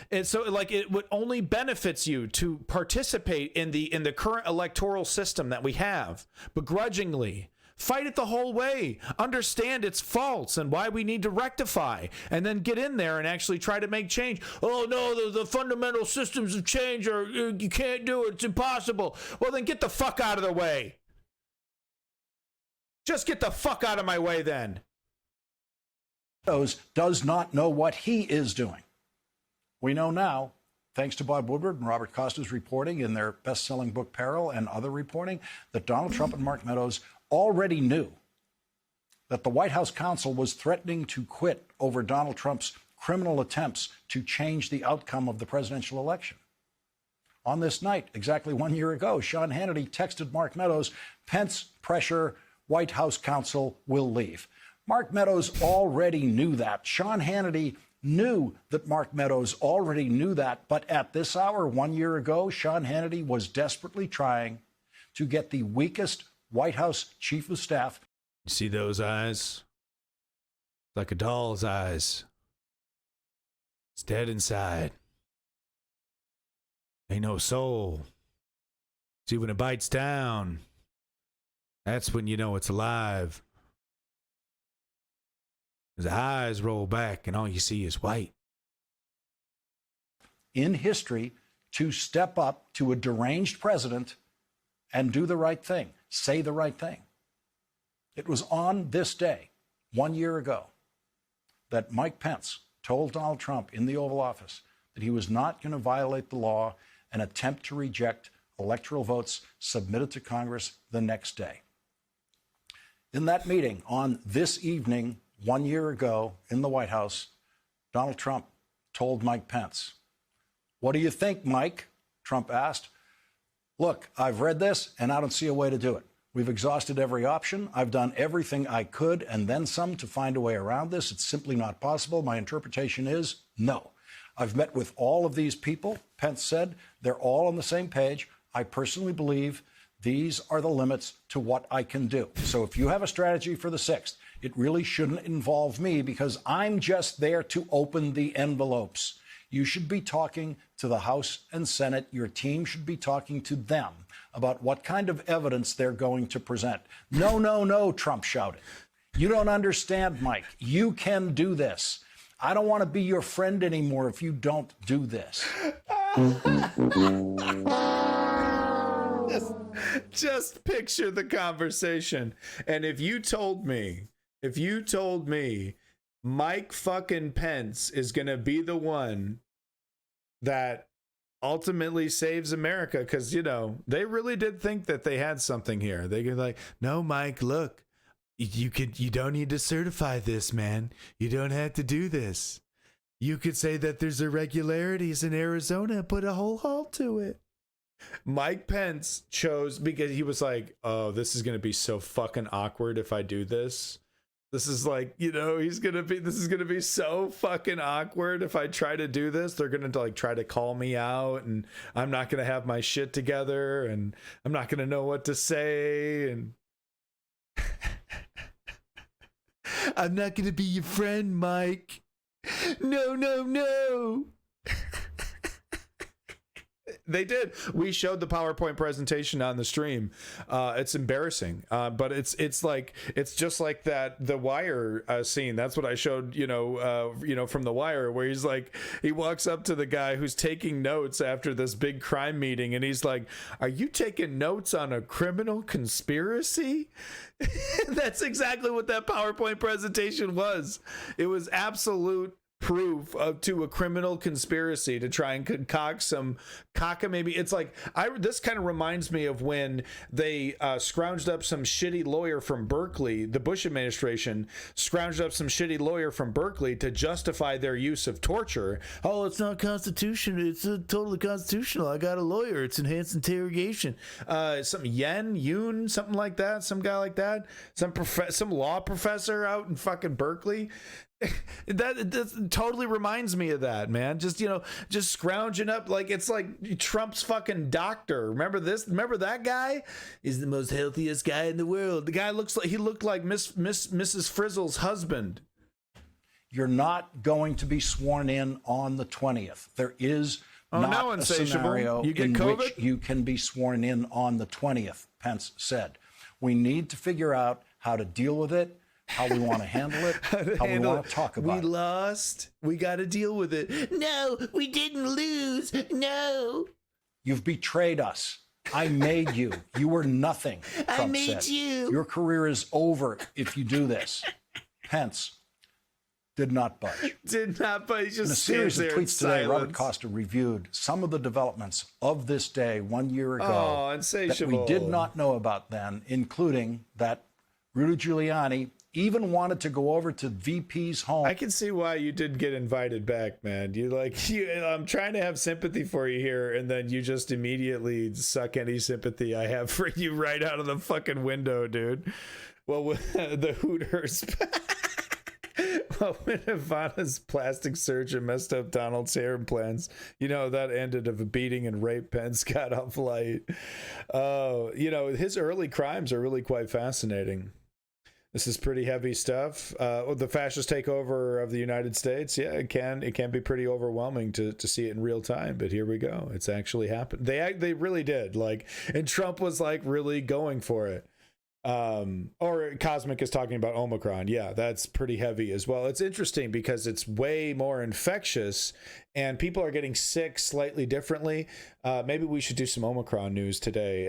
it. So like it would only benefits you to participate in the current electoral system that we have begrudgingly. Fight it the whole way. Understand its faults and why we need to rectify, and then get in there and actually try to make change. Oh no, the fundamental systems of change are, you can't do it. It's impossible. Well, then get the fuck out of the way. Just get the fuck out of my way then. Does not know what he is doing. We know now, thanks to Bob Woodward and Robert Costa's reporting in their best-selling book Peril and other reporting, that Donald Trump and Mark Meadows already knew that the White House counsel was threatening to quit over Donald Trump's criminal attempts to change the outcome of the presidential election. On this night, exactly 1 year ago, Sean Hannity texted Mark Meadows, Pence pressure, White House counsel will leave. Mark Meadows already knew that. Sean Hannity knew that Mark Meadows already knew that. But at this hour, 1 year ago, Sean Hannity was desperately trying to get the weakest White House chief of staff. You see those eyes? Like a doll's eyes. It's dead inside. Ain't no soul. See, when it bites down, that's when you know it's alive. The eyes roll back and all you see is white. In history, to step up to a deranged president and do the right thing, say the right thing. It was on this day, 1 year ago, that Mike Pence told Donald Trump in the Oval Office that he was not going to violate the law and attempt to reject electoral votes submitted to Congress the next day. In that meeting on this evening, 1 year ago in the White House, Donald Trump told Mike Pence, "What do you think, Mike?" Trump asked. "Look, I've read this and I don't see a way to do it. We've exhausted every option. I've done everything I could and then some to find a way around this. It's simply not possible. My interpretation is no. I've met with all of these people," Pence said. "They're all on the same page. I personally believe these are the limits to what I can do. So if you have a strategy for the 6th, it really shouldn't involve me because I'm just there to open the envelopes. You should be talking to the House and Senate. Your team should be talking to them about what kind of evidence they're going to present." "No, no, no," Trump shouted. "You don't understand, Mike. You can do this. I don't want to be your friend anymore if you don't do this." Just picture the conversation. And if you told me Mike fucking Pence is going to be the one that ultimately saves America, because, you know, they really did think that they had something here. They could like, "No, Mike, look, you don't need to certify this, man. You don't have to do this. You could say that there's irregularities in Arizona and put a whole halt to it." Mike Pence chose, because he was like, "Oh, this is going to be so fucking awkward if I do this. This is like, you know, this is going to be so fucking awkward if I try to do this. They're going to like try to call me out and I'm not going to have my shit together and I'm not going to know what to say. And I'm not going to be your friend, Mike. No, no, no." They did. We showed the PowerPoint presentation on the stream. It's embarrassing, but it's just like the Wire scene. That's what I showed. From the Wire, where he's like, he walks up to the guy who's taking notes after this big crime meeting, and he's like, "Are you taking notes on a criminal conspiracy?" That's exactly what that PowerPoint presentation was. It was absolute proof to a criminal conspiracy to try and concoct some cockamamie. It's like, this kind of reminds me of when they scrounged up some shitty lawyer from Berkeley. The Bush administration scrounged up some shitty lawyer from Berkeley to justify their use of torture. "Oh, it's not constitutional. It's totally constitutional. I got a lawyer. It's enhanced interrogation." Some Yoon, something like that. Some guy like that. Some law professor out in fucking Berkeley. That totally reminds me of that, man. Just scrounging up, like it's like Trump's fucking doctor. Remember that guy? He's the most healthiest guy in the world. The guy looked like Mrs. Frizzle's husband. You're not going to be sworn in on the 20th. There is not a scenario in which you can be sworn in on the 20th, Pence said. We need to figure out how to deal with it, how we want to handle it, how we want to talk about it. We lost. We got to deal with it. No, we didn't lose. No. You've betrayed us. I made you. You were nothing, Trump said. I made you. Your career is over if you do this. Pence did not budge. Did not budge. In a series of tweets today, Robert Costa reviewed some of the developments of this day 1 year ago that we did not know about then, including that Rudy Giuliani even wanted to go over to VP's home. I can see why you didn't get invited back, man. I'm trying to have sympathy for you here, and then you just immediately suck any sympathy I have for you right out of the fucking window, dude. Well, the Hooters. Well, when Ivana's plastic surgeon messed up Donald's hair implants, that ended of a beating and rape. Pence got off light. His early crimes are really quite fascinating. This is pretty heavy stuff. The fascist takeover of the United States, yeah, it can be pretty overwhelming to see it in real time. But here we go. It's actually happened. They really did. And Trump was really going for it. Or Cosmic is talking about Omicron. Yeah, that's pretty heavy as well. It's interesting because it's way more infectious and people are getting sick slightly differently. Maybe we should do some Omicron news today.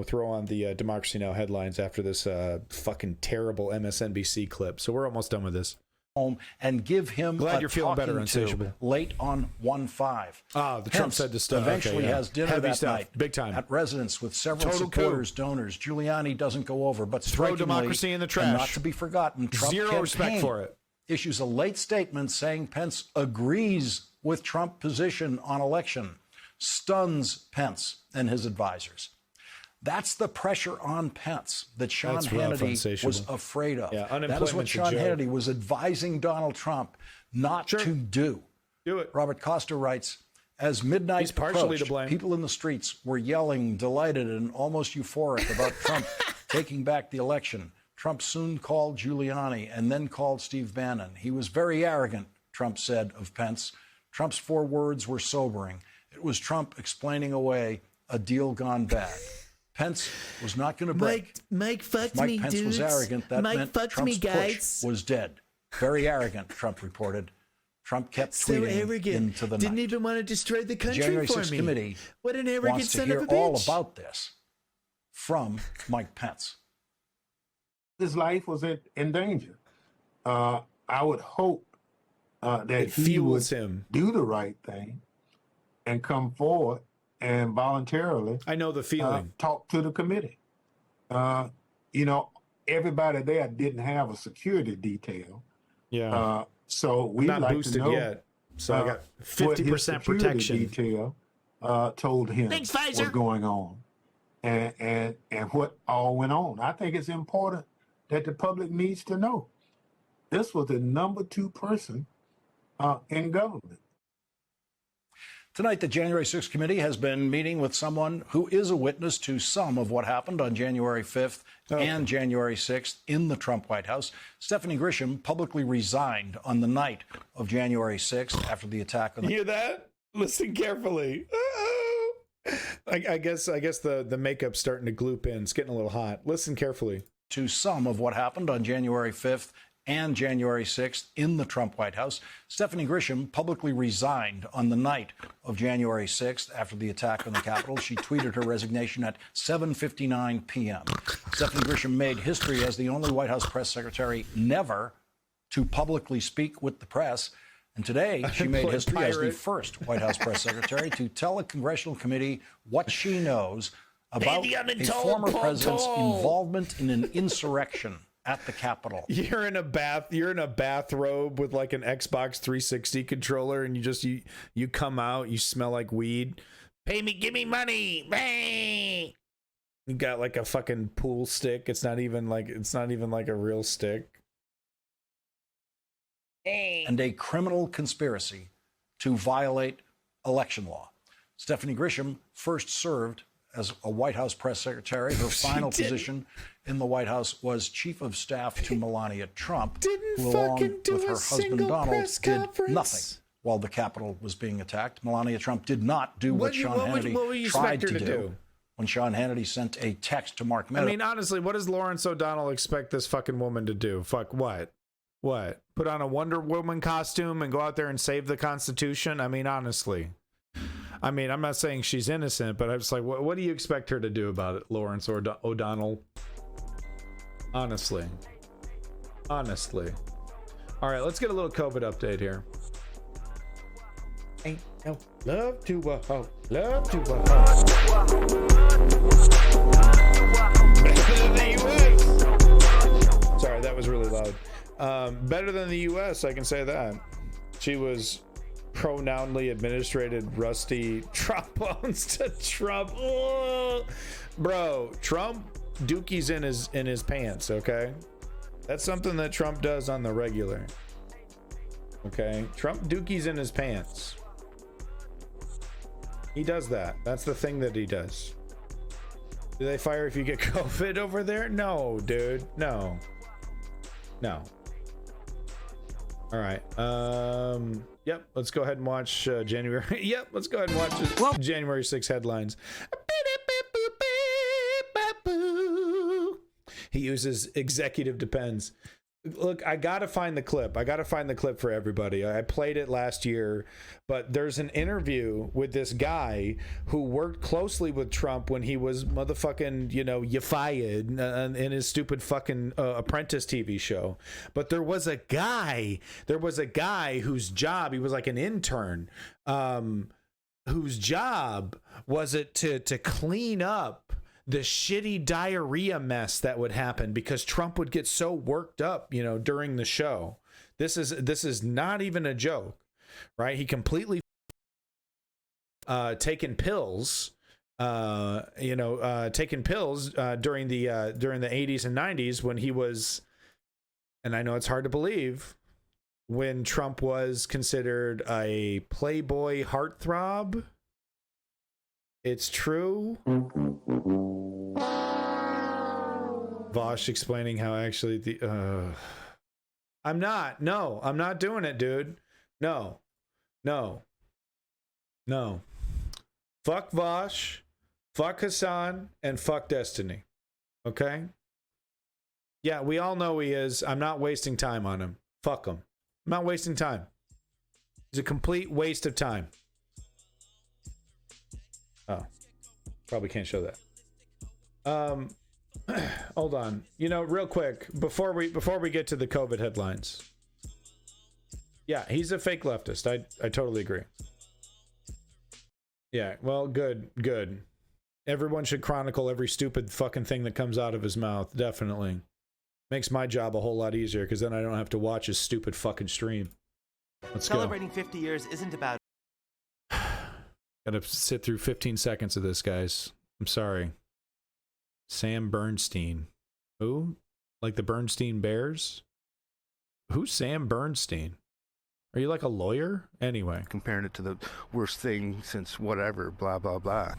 Throw on the Democracy Now! Headlines after this fucking terrible MSNBC clip. So we're almost done with this. Home and give him glad you're feeling better, Insatiable. Late on 1-5. Trump said this stuff. Eventually has dinner heavy that stuff. night, big time, at residence with several Total supporters, donors. Giuliani doesn't go over, but throw democracy in the trash. And not to be forgotten, Trump Zero respect for it. Issues a late statement saying Pence agrees with Trump position on election, stuns Pence and his advisors. That's the pressure on Pence that Sean Hannity was afraid of. Yeah, that is what Sean Hannity was advising Donald Trump not to do. Do it. Robert Costa writes, as midnight approached, people in the streets were yelling, delighted and almost euphoric about Trump taking back the election. Trump soon called Giuliani and then called Steve Bannon. He was very arrogant, Trump said of Pence. Trump's 4 words were sobering. It was Trump explaining away a deal gone bad. Pence was not going to break. Mike fucked Mike me, Pence dudes. was arrogant. That Mike meant fucked Trump's me, guys. push was dead. Very arrogant, Trump reported. Trump kept tweeting into the Didn't night. even want to destroy the country January for 6th me. committee What an arrogant wants to son hear of a bitch. all about this from Mike Pence. His life was in danger. I would hope that he would do the right thing and come forward and voluntarily, I know the feeling, talk to the committee. Everybody there didn't have a security detail. Yeah. So we'd not like boosted to know yet. So I got 50% protection. Detail told him what's going on and what all went on. I think it's important that the public needs to know. This was the number 2 person in government. Tonight, the January 6th committee has been meeting with someone who is a witness to some of what happened on January 5th and January 6th in the Trump White House. Stephanie Grisham publicly resigned on the night of January 6th after the attack on the... Hear that? Listen carefully. I guess the makeup's starting to gloop in. It's getting a little hot. Listen carefully. To some of what happened on January 5th and January 6th in the Trump White House. Stephanie Grisham publicly resigned on the night of January 6th after the attack on the Capitol. She tweeted her resignation at 7:59 p.m. Stephanie Grisham made history as the only White House press secretary never to publicly speak with the press. And today, she made history as the first White House press secretary to tell a congressional committee what she knows about a former president's involvement in an insurrection at the Capitol. You're in a bathrobe with like an Xbox 360 controller, and you come out, you smell like weed. Pay me, give me money. Bang! You got like a fucking pool stick. It's not even like a real stick. And a criminal conspiracy to violate election law. Stephanie Grisham first served as a White House press secretary. Her final position in the White House was chief of staff to Melania Trump, who along with her husband Donald did nothing while the Capitol was being attacked. Melania Trump did not do what Sean Hannity tried to do when Sean Hannity sent a text to Mark Meadows. I mean, honestly, what does Lawrence O'Donnell expect this fucking woman to do? Fuck what? What? Put on a Wonder Woman costume and go out there and save the Constitution? I mean, honestly. I mean, I'm not saying she's innocent, but I'm just like, what do you expect her to do about it, Lawrence O'Donnell? Honestly. All right, let's get a little COVID update here. Ain't no love to a hoe, love to a hoe. Better than the U.S. Sorry, that was really loud. Better than the U.S., I can say that. She was pronounly administrated rusty trombones to Trump. Oh, bro, Trump dookies in his pants, okay? That's something that Trump does on the regular. Okay? Trump dookies in his pants. He does that. That's the thing that he does. Do they fire if you get COVID over there? No, dude. No. No. All right. Yep. Let's go ahead and watch January. Yep. Let's go ahead and watch January 6 headlines. He uses executive depends. Look, I gotta find the clip. I gotta find the clip for everybody. I played it last year, but there's an interview with this guy who worked closely with Trump when he was motherfucking, you fired in his stupid fucking Apprentice TV show. But there was a guy whose job, he was like an intern, whose job was it to clean up the shitty diarrhea mess that would happen because Trump would get so worked up, during the show. This is not even a joke, right? He completely taken pills, taken pills during the 80s and 90s when he was, and I know it's hard to believe, when Trump was considered a Playboy heartthrob. It's true. Vosh explaining how actually I'm not doing it, dude. No. Fuck Vosh, fuck Hassan, and fuck Destiny. Okay? Yeah, we all know he is. I'm not wasting time on him. Fuck him. I'm not wasting time. He's a complete waste of time. Oh, probably can't show that. Hold on. Real quick, before we get to the COVID headlines. Yeah, he's a fake leftist. I totally agree. Yeah, well, good. Everyone should chronicle every stupid fucking thing that comes out of his mouth. Definitely. Makes my job a whole lot easier because then I don't have to watch his stupid fucking stream. Let's go. Celebrating 50 years isn't about... Gotta sit through 15 seconds of this, guys. I'm sorry. Sam Bernstein. Who? Like the Bernstein Bears? Who's Sam Bernstein? Are you like a lawyer? Anyway. Comparing it to the worst thing since whatever, blah, blah, blah.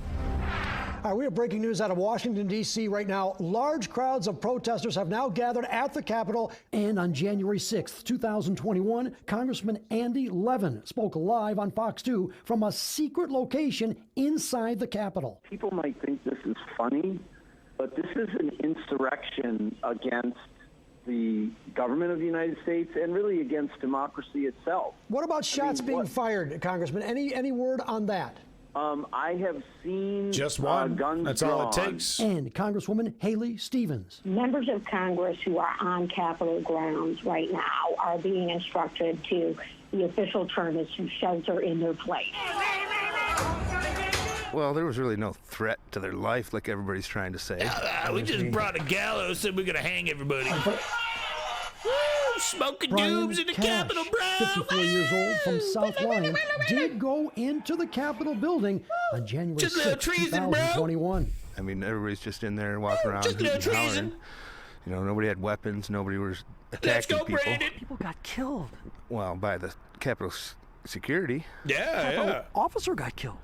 All right, we have breaking news out of Washington, D.C. right now. Large crowds of protesters have now gathered at the Capitol. And on January 6th, 2021, Congressman Andy Levin spoke live on Fox 2 from a secret location inside the Capitol. People might think this is funny, but this is an insurrection against the government of the United States and really against democracy itself. What about shots being fired, Congressman? Any word on that? I have seen just one. Guns That's drawn. all it takes. And Congresswoman Haley Stevens. Members of Congress who are on Capitol grounds right now are being instructed to, the official term is to shelter in their place. Well, there was really no threat to their life like everybody's trying to say. We just brought a gallows, said we're going to hang everybody. Smoking doobs in the Capitol, bro. 54 years old from South Lyon, did go into the Capitol building on January 6th, 2021. I mean, everybody's just in there walking around hooting and hollering. Nobody had weapons. Nobody was attacking people. Brandon. People got killed. Well, by the Capitol security. Yeah. Officer got killed.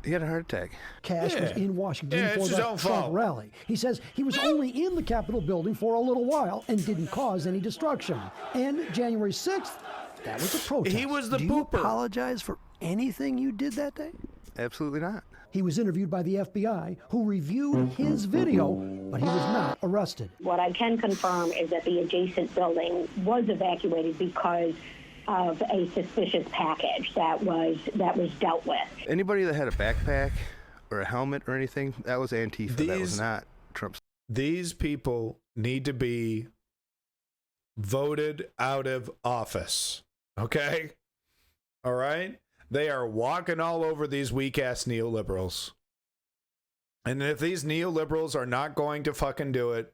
He had a heart attack. Cash was in Washington for the Trump fault. rally. He says he was only in the Capitol building for a little while and didn't cause any destruction. And January 6th, that was a protest. He was the Do pooper. you apologize for anything you did that day? Absolutely not. He was interviewed by the FBI, who reviewed his video, but he was not arrested. What I can confirm is that the adjacent building was evacuated because of a suspicious package that was dealt with. Anybody that had a backpack or a helmet or anything, that was Antifa. That was not Trump's. These people need to be voted out of office. Okay? All right? They are walking all over these weak-ass neoliberals. And if these neoliberals are not going to fucking do it,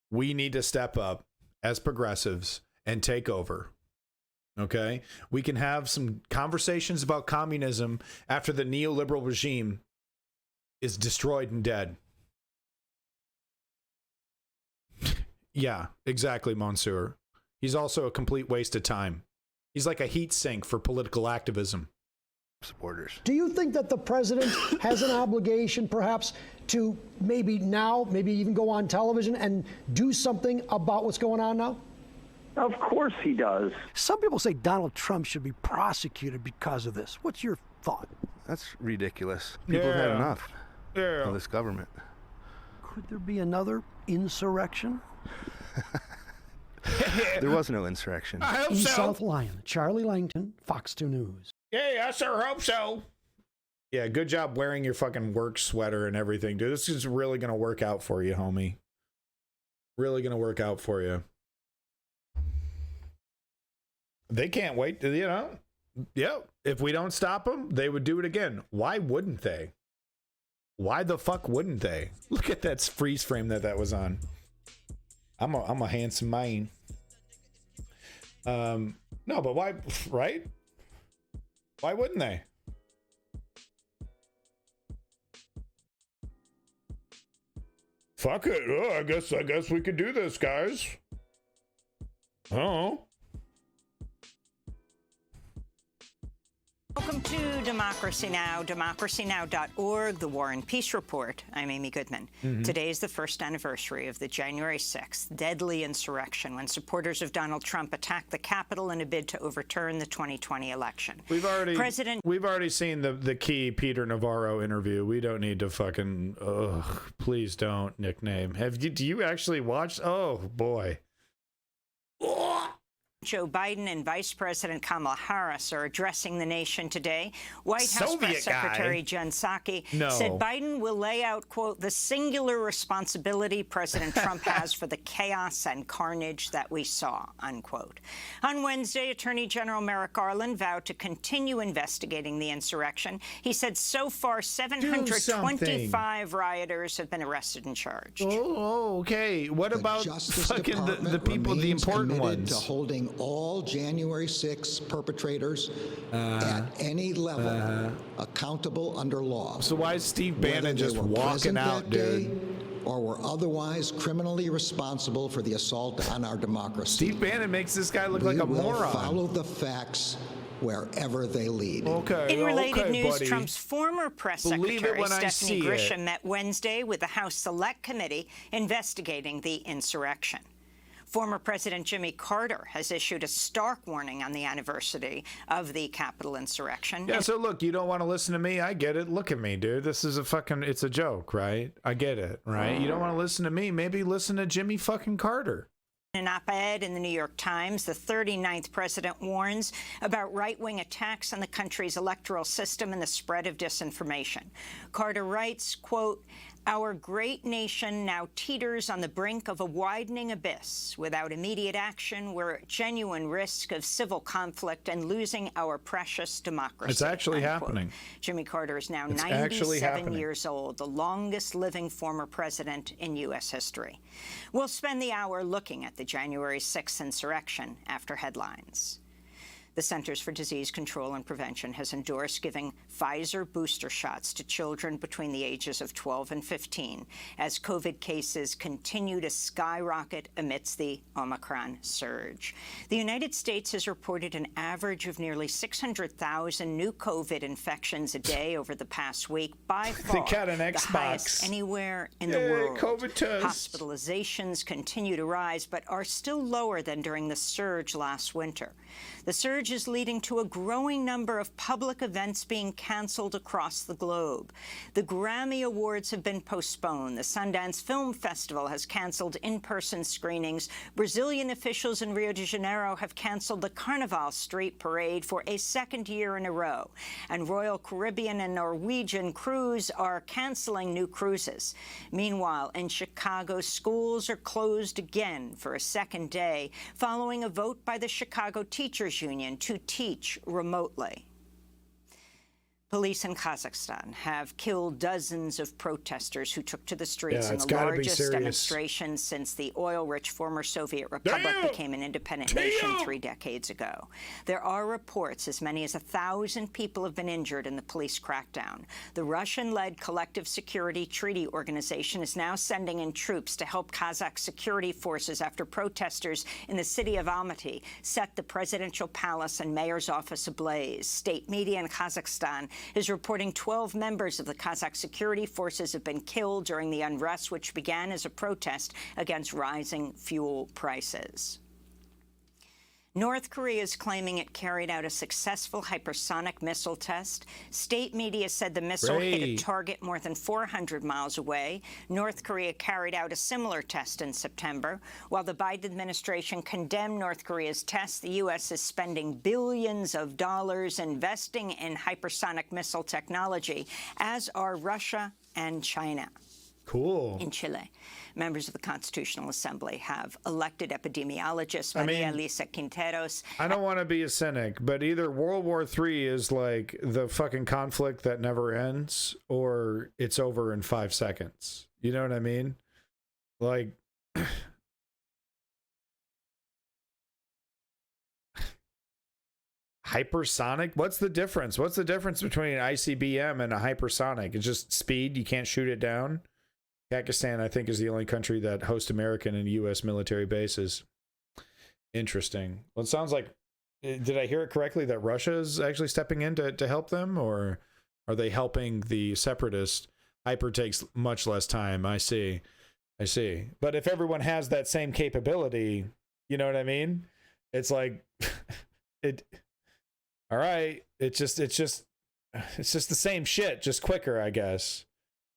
we need to step up as progressives and take over. Okay? We can have some conversations about communism after the neoliberal regime is destroyed and dead. Yeah, exactly, Monsieur. He's also a complete waste of time. He's like a heat sink for political activism. Supporters. Do you think that the president has an obligation, perhaps, to maybe even go on television and do something about what's going on now? Of course he does. Some people say Donald Trump should be prosecuted because of this. What's your thought? That's ridiculous. People have had enough of this government. Could there be another insurrection? There was no insurrection. I hope In so. South Lyon, Charlie Langton, Fox 2 News. Yeah, I sure hope so. Yeah, good job wearing your fucking work sweater and everything, dude. This is really going to work out for you, homie. Really going to work out for you. They can't wait, you know. Yeah, if we don't stop them, they would do it again. Why wouldn't they? Why the fuck wouldn't they? Look at that freeze frame that was on. I'm a handsome man. No, but why, right? Why wouldn't they? Fuck it. Oh, I guess we could do this, guys. Oh. Welcome to Democracy Now!, democracynow.org, the War and Peace Report. I'm Amy Goodman. Today is the first anniversary of the January 6th deadly insurrection when supporters of Donald Trump attacked the Capitol in a bid to overturn the 2020 election. We've already seen the key Peter Navarro interview. We don't need to fucking, please don't nickname. Do you actually watch? Oh boy. Joe Biden and Vice President Kamala Harris are addressing the nation today. White House Soviet Press Secretary guy. Jen Psaki No. said Biden will lay out, quote, the singular responsibility President Trump has for the chaos and carnage that we saw, unquote. On Wednesday, Attorney General Merrick Garland vowed to continue investigating the insurrection. He said so far 725 rioters have been arrested and charged. Oh, okay. What about fucking the people, the important ones? To holding all January 6 perpetrators at any level accountable under law. So why is Steve Bannon just walking out, dude? Or were otherwise criminally responsible for the assault on our democracy. Steve Bannon makes this guy look like a moron. Follow the facts wherever they lead. Okay. In related news, buddy. Trump's former press secretary, Stephanie Grisham, met Wednesday with the House Select Committee investigating the insurrection. Former President Jimmy Carter has issued a stark warning on the anniversary of the Capitol insurrection. Yeah, so look, you don't want to listen to me? I get it. Look at me, dude. This is it's a joke, right? I get it, right? You don't want to listen to me? Maybe listen to Jimmy fucking Carter. In an op-ed in the New York Times, the 39th president warns about right-wing attacks on the country's electoral system and the spread of disinformation. Carter writes, quote, our great nation now teeters on the brink of a widening abyss. Without immediate action, we're at genuine risk of civil conflict and losing our precious democracy. It's actually unquote. happening. Jimmy Carter is now 97 years old, the longest living former president in U.S. history. We'll spend the hour looking at the January 6th insurrection after headlines. The Centers for Disease Control and Prevention has endorsed giving Pfizer booster shots to children between the ages of 12 and 15 as COVID cases continue to skyrocket amidst the Omicron surge. The United States has reported an average of nearly 600,000 new COVID infections a day over the past week, by far the highest anywhere in the world. COVID test. Hospitalizations continue to rise, but are still lower than during the surge last winter. The surge is leading to a growing number of public events being canceled across the globe. The Grammy Awards have been postponed. The Sundance Film Festival has canceled in-person screenings. Brazilian officials in Rio de Janeiro have canceled the Carnival Street Parade for a second year in a row. And Royal Caribbean and Norwegian Cruise are canceling new cruises. Meanwhile, in Chicago, schools are closed again for a second day following a vote by the Chicago Teachers Union to teach remotely. Police in Kazakhstan have killed dozens of protesters who took to the streets in the gotta be largest serious. demonstration since the oil-rich former Soviet republic became an independent nation 3 decades ago. There are reports as many as 1,000 people have been injured in the police crackdown. The Russian-led Collective Security Treaty Organization is now sending in troops to help Kazakh security forces after protesters in the city of Almaty set the presidential palace and mayor's office ablaze. State media in Kazakhstan is reporting 12 members of the Kazakh security forces have been killed during the unrest, which began as a protest against rising fuel prices. North Korea is claiming it carried out a successful hypersonic missile test. State media said the missile hit a target more than 400 miles away. North Korea carried out a similar test in September. While the Biden administration condemned North Korea's test, the U.S. is spending billions of dollars investing in hypersonic missile technology, as are Russia and China. Cool. In Chile, members of the Constitutional Assembly have elected epidemiologist Maria Elisa Quinteros. I don't want to be a cynic, but either World War III is like the fucking conflict that never ends, or it's over in 5 seconds. You know what I mean? Like, hypersonic? What's the difference? What's the difference between an ICBM and a hypersonic? It's just speed. You can't shoot it down. Pakistan, I think, is the only country that hosts American and U.S. military bases. Interesting. Well, it sounds like, did I hear it correctly that Russia is actually stepping in to help them, or are they helping the separatists? Hyper takes much less time. I see. But if everyone has that same capability, you know what I mean? It's like, all right. It's just the same shit, just quicker, I guess.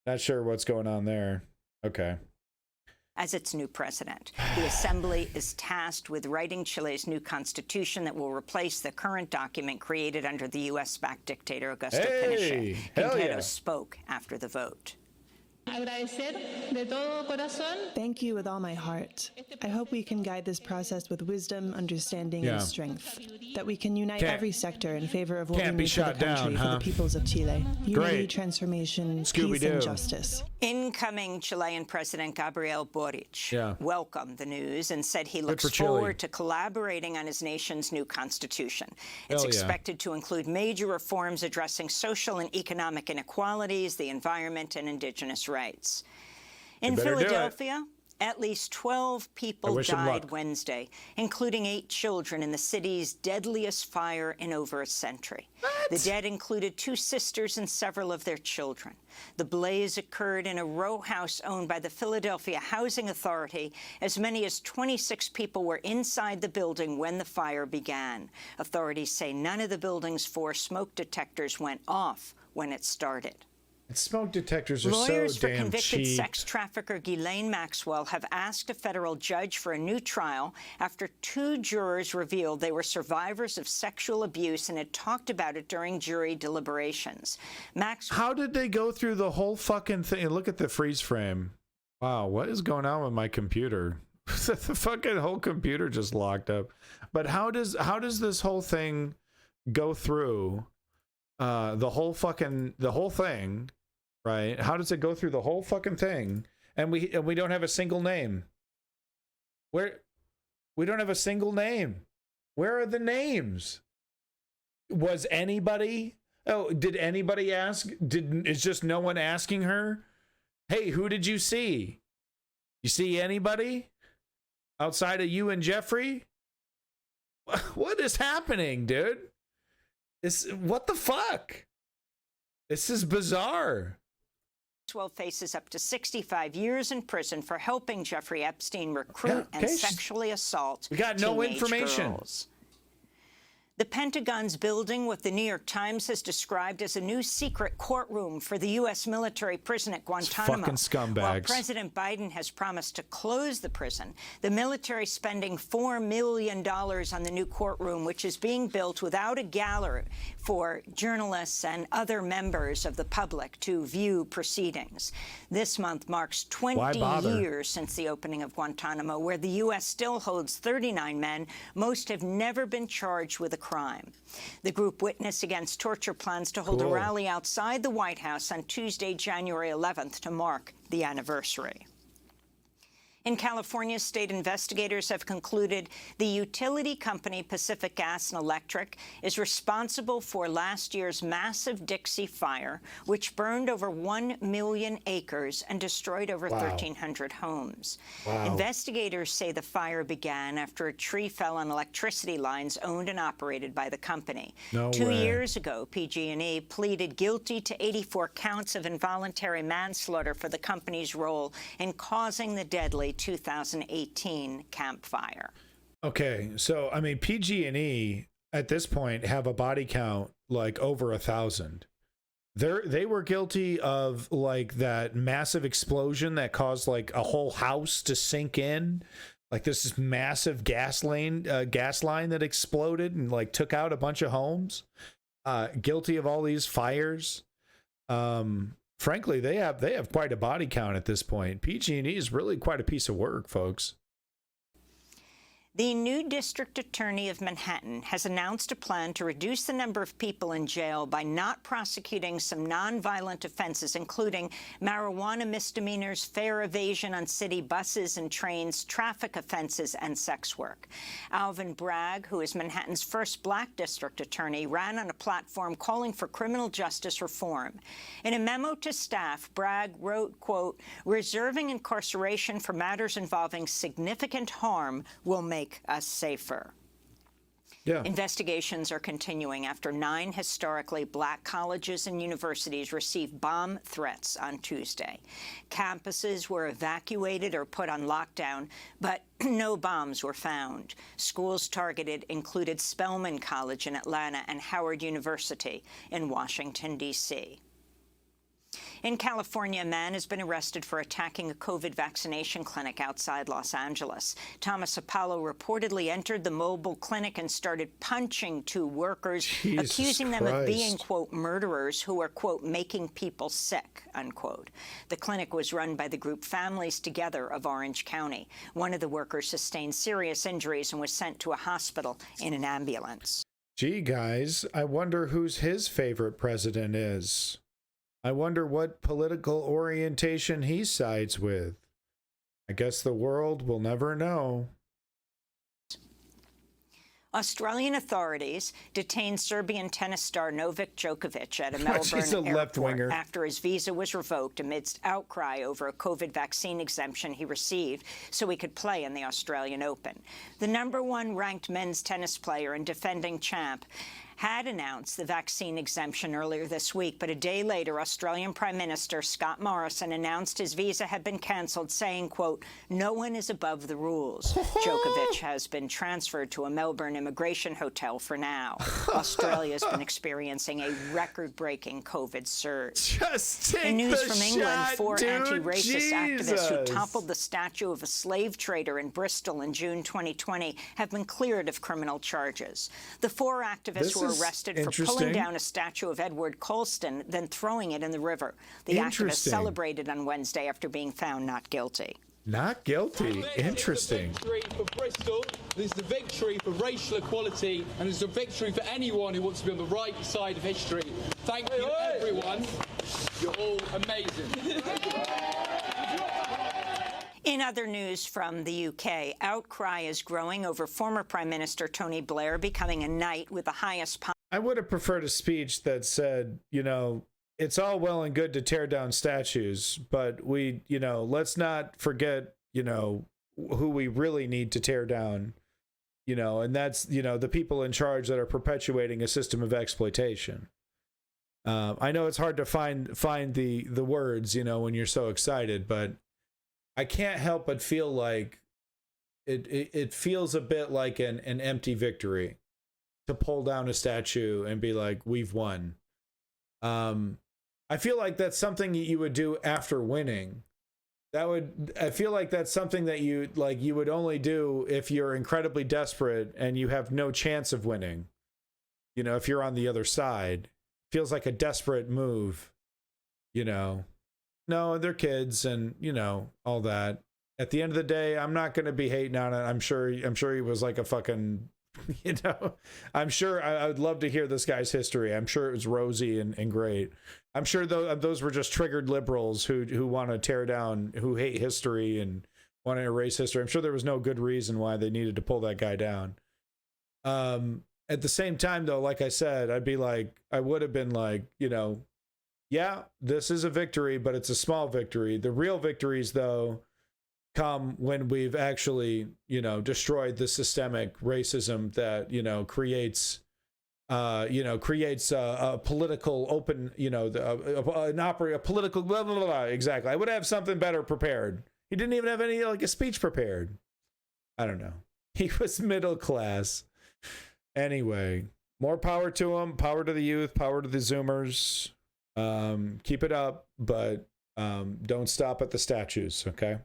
Not sure what's going on there. Okay. As its new president, the Assembly is tasked with writing Chile's new constitution that will replace the current document created under the U.S.-backed dictator Augusto Pinochet. Quinteros spoke after the vote. Thank you with all my heart. I hope we can guide this process with wisdom, understanding, and strength. That we can unite every sector in favor of what we need for the country, for the peoples of Chile. Unity, transformation, peace, and justice. Incoming Chilean President Gabriel Boric welcomed the news and said he looks forward to collaborating on his nation's new constitution. It's expected to include major reforms addressing social and economic inequalities, the environment, and indigenous rights. In Philadelphia, at least 12 people died Wednesday, including 8 children in the city's deadliest fire in over a century. The dead included 2 sisters and several of their children. The blaze occurred in a row house owned by the Philadelphia Housing Authority. As many as 26 people were inside the building when the fire began. Authorities say none of the building's 4 smoke detectors went off when it started. And smoke detectors are Lawyers so for damn convicted cheap. sex trafficker Ghislaine Maxwell have asked a federal judge for a new trial after 2 jurors revealed they were survivors of sexual abuse and had talked about it during jury deliberations. How did they go through the whole fucking thing? Look at the freeze frame. Wow, what is going on with my computer? The fucking whole computer just locked up. But how does this whole thing go through? The whole thing, right? How does it go through the whole fucking thing? And we don't have a single name. We don't have a single name. Where are the names? Was anybody? Oh, did anybody ask? It's just no one asking her? Hey, who did you see? You see anybody outside of you and Jeffrey? What is happening, dude? What the fuck? This is bizarre. Maxwell faces up to 65 years in prison for helping Jeffrey Epstein recruit and sexually assault we got no teenage information. girls. The Pentagon's building what the New York Times has described as a new secret courtroom for the U.S. military prison at Guantanamo. Fucking scumbags. While President Biden has promised to close the prison, the military spending $4 million on the new courtroom, which is being built without a gallery for journalists and other members of the public to view proceedings. This month marks 20 years since the opening of Guantanamo, where the U.S. still holds 39 men. Most have never been charged with a crime. The group Witness Against Torture plans to hold a rally outside the White House on Tuesday, January 11th, to mark the anniversary. In California, state investigators have concluded the utility company Pacific Gas and Electric is responsible for last year's massive Dixie Fire, which burned over 1 million acres and destroyed over 1,300 homes. Investigators say the fire began after a tree fell on electricity lines owned and operated by the company. 2 years ago, PG&E pleaded guilty to 84 counts of involuntary manslaughter for the company's role in causing the deadly 2018 Camp Fire. Okay, so I mean, PG&E at this point have a body count like over 1,000. They were guilty of like that massive explosion that caused like a whole house to sink in, like this massive gas line that exploded and like took out a bunch of homes. Guilty of all these fires. Frankly, they have quite a body count at this point. PG&E is really quite a piece of work, folks. The new district attorney of Manhattan has announced a plan to reduce the number of people in jail by not prosecuting some nonviolent offenses, including marijuana misdemeanors, fare evasion on city buses and trains, traffic offenses, and sex work. Alvin Bragg, who is Manhattan's first black district attorney, ran on a platform calling for criminal justice reform. In a memo to staff, Bragg wrote, quote, "Reserving incarceration for matters involving significant harm will make us safer." Investigations are continuing after 9 historically black colleges and universities received bomb threats on Tuesday. Campuses were evacuated or put on lockdown, but no bombs were found. Schools targeted included Spelman College in Atlanta and Howard University in Washington, D.C. In California, a man has been arrested for attacking a COVID vaccination clinic outside Los Angeles. Thomas Apollo reportedly entered the mobile clinic and started punching 2 workers, accusing them of being, quote, murderers who are, quote, making people sick, unquote. The clinic was run by the group Families Together of Orange County. One of the workers sustained serious injuries and was sent to a hospital in an ambulance. Gee, guys, I wonder who's his favorite president is. I wonder what political orientation he sides with. I guess the world will never know. Australian authorities detained Serbian tennis star Novak Djokovic at a Melbourne airport after his visa was revoked amidst outcry over a COVID vaccine exemption he received so he could play in the Australian Open. The #1 ranked men's tennis player and defending champ had announced the vaccine exemption earlier this week, but a day later, Australian Prime Minister Scott Morrison announced his visa had been cancelled, saying, quote, "No one is above the rules." Djokovic has been transferred to a Melbourne immigration hotel for now. Australia's been experiencing a record-breaking COVID surge. In news from England, 4 anti-racist activists who toppled the statue of a slave trader in Bristol in June 2020 have been cleared of criminal charges. The 4 activists were arrested for pulling down a statue of Edward Colston, then throwing it in the river. The activists celebrated on Wednesday after being found not guilty. Not guilty. Interesting. This is a victory for Bristol. This is a victory for racial equality, and it's a victory for anyone who wants to be on the right side of history. Thank you, everyone. You're all amazing. In other news from the UK, outcry is growing over former Prime Minister Tony Blair becoming a knight with the highest... I would have preferred a speech that said, you know, it's all well and good to tear down statues, but we, you know, let's not forget, you know, who we really need to tear down, you know, and that's, you know, the people in charge that are perpetuating a system of exploitation. I know it's hard to find the words, you know, when you're so excited, but I can't help but feel like it feels a bit like an empty victory to pull down a statue and be like, we've won. I feel like that's something you would do after winning. I feel like that's something that you would only do if you're incredibly desperate and you have no chance of winning. You know, if you're on the other side, feels like a desperate move, you know. No, they're kids and, you know, all that. At the end of the day, I'm not going to be hating on it. I'm sure he was like a fucking You know, I'm sure I would love to hear this guy's history. I'm sure it was rosy and great. I'm sure those were just triggered liberals who want to tear down, who hate history and want to erase history. I'm sure there was no good reason why they needed to pull that guy down. At the same time, though, like I said, I would have been like, you know, yeah, this is a victory, but it's a small victory. The real victories, though, come when we've actually, you know, destroyed the systemic racism that, you know, creates a political open, you know, a political blah, blah, blah, blah. Exactly. I would have something better prepared. He didn't even have any, like, a speech prepared. I don't know. He was middle class. Anyway, more power to him, power to the youth, power to the Zoomers. Keep it up, but don't stop at the statues, okay?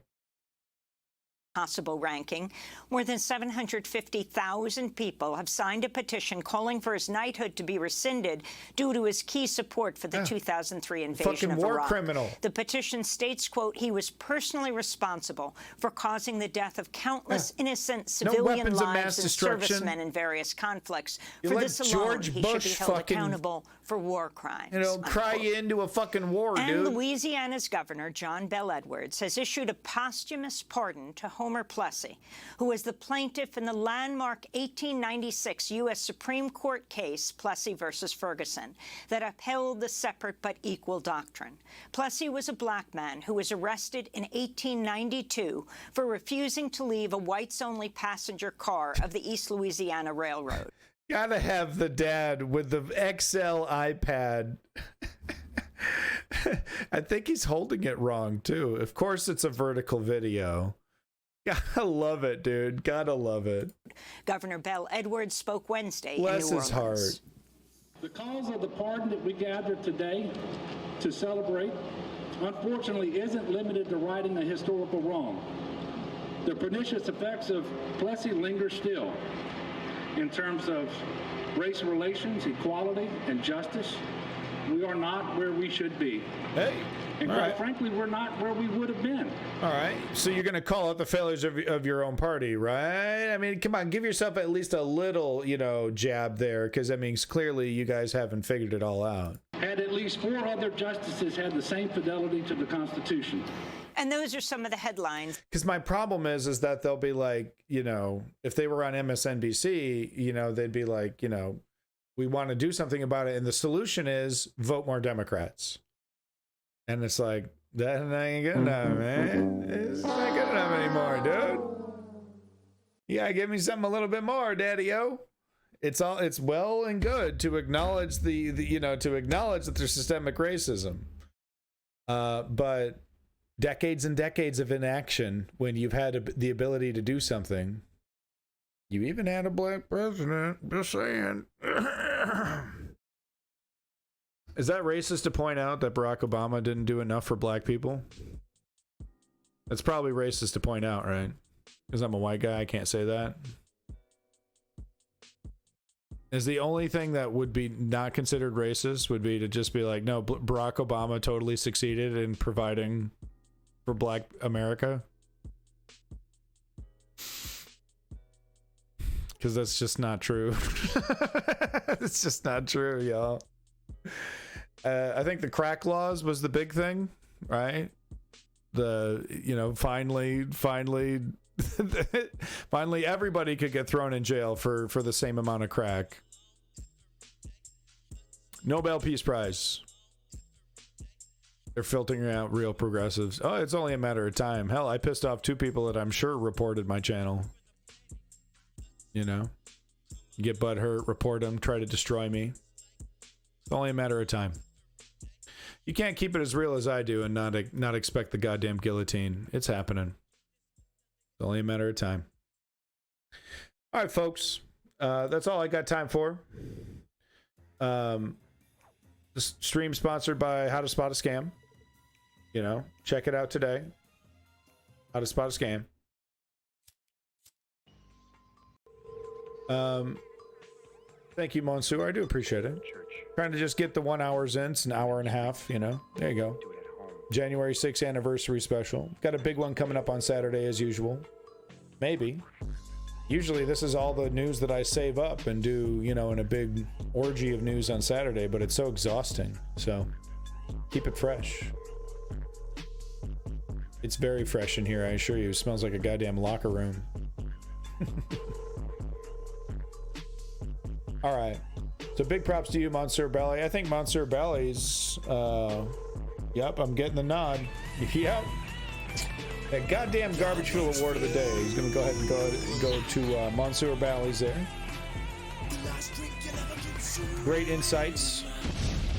Possible ranking. More than 750,000 people have signed a petition calling for his knighthood to be rescinded due to his key support for the 2003 invasion of war Iraq. Criminal. The petition states, quote, he was personally responsible for causing the death of countless innocent civilian lives and servicemen in various conflicts. For this alone, he should be held accountable for war crimes. You know, cry you into a fucking war, and dude. Louisiana's governor, John Bell Edwards, has issued a posthumous pardon to Homer Plessy, who was the plaintiff in the landmark 1896 U.S. Supreme Court case, Plessy versus Ferguson, that upheld the separate but equal doctrine. Plessy was a black man who was arrested in 1892 for refusing to leave a whites-only passenger car of the East Louisiana Railroad. Gotta have the dad with the XL iPad. I think he's holding it wrong, too. Of course, it's a vertical video. Gotta love it, dude. Gotta love it. Governor Bell Edwards spoke Wednesday Bless in New Orleans. his heart. The cause of the pardon that we gathered today to celebrate, unfortunately, isn't limited to righting a historical wrong. The pernicious effects of Plessy linger still in terms of race relations, equality, and justice. We are not where we should be. Hey. And quite frankly, we're not where we would have been. All right. So you're going to call out the failures of your own party, right? I mean, come on, give yourself at least a little, you know, jab there, because that means clearly you guys haven't figured it all out. Had at least 4 other justices had the same fidelity to the Constitution. And those are some of the headlines. Because my problem is that they'll be like, you know, if they were on MSNBC, you know, they'd be like, you know, we want to do something about it. And the solution is vote more Democrats. And it's like, that ain't good enough, man. It's not good enough anymore, dude. You gotta give me something a little bit more, daddy-o. It's well and good to acknowledge to acknowledge that there's systemic racism. But decades and decades of inaction, when you've had the ability to do something, you even had a black president, just saying. Is that racist to point out that Barack Obama didn't do enough for black people? That's probably racist to point out, right? Because I'm a white guy, I can't say that. Is the only thing that would be not considered racist would be to just be like, no, Barack Obama totally succeeded in providing for black America? Because that's just not true. It's just not true, y'all. I think the crack laws was the big thing, right? Finally everybody could get thrown in jail for the same amount of crack. Nobel Peace Prize. They're filtering out real progressives. Oh, it's only a matter of time. Hell, I pissed off 2 people that I'm sure reported my channel. You know? Get butthurt, report them, try to destroy me. It's only a matter of time. You can't keep it as real as I do and not expect the goddamn guillotine. It's happening. It's only a matter of time. All right, folks. That's all I got time for. The stream sponsored by How to Spot a Scam. You know, check it out today. How to Spot a Scam. Thank you, Monsieur. I do appreciate it. Trying to just get the 1 hours in. It's an hour and a half, you know. There you go. January 6th anniversary special. Got a big one coming up on Saturday as usual. Maybe. Usually this is all the news that I save up and do, you know, in a big orgy of news on Saturday, but it's so exhausting. So keep it fresh. It's very fresh in here, I assure you. It smells like a goddamn locker room. All right. So big props to you, Monsieur Belly. I think Monsieur Belly's, yep, I'm getting the nod. Yep. That goddamn Garbage Fuel Award of the day. He's going to go ahead and go to Monsieur Bally's there. Great insights.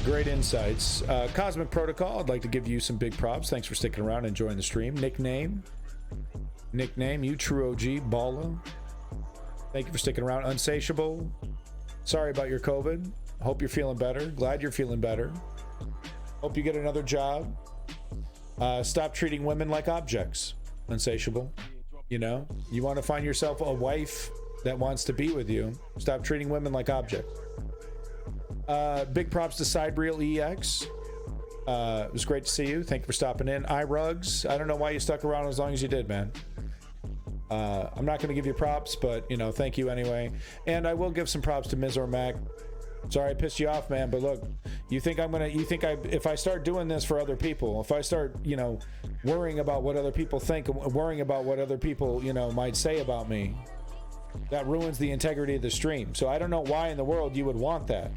Great insights. Cosmic Protocol, I'd like to give you some big props. Thanks for sticking around and enjoying the stream. Nickname, you true OG, Balla. Thank you for sticking around. Unsatiable. Sorry about your COVID. Hope you're feeling better. Glad you're feeling better. Hope you get another job. Stop treating women like objects. Unsatiable. You know, you want to find yourself a wife that wants to be with you. Stop treating women like objects. Big props to Cybreel EX. It was great to see you. Thank you for stopping in. iRugs. I don't know why you stuck around as long as you did, man. I'm not going to give you props, but, you know, thank you anyway. And I will give some props to Ms. or Mac. Sorry I pissed you off, man, but look, if I start doing this for other people, if I start, you know, worrying about what other people think, worrying about what other people, you know, might say about me, that ruins the integrity of the stream. So I don't know why in the world you would want that.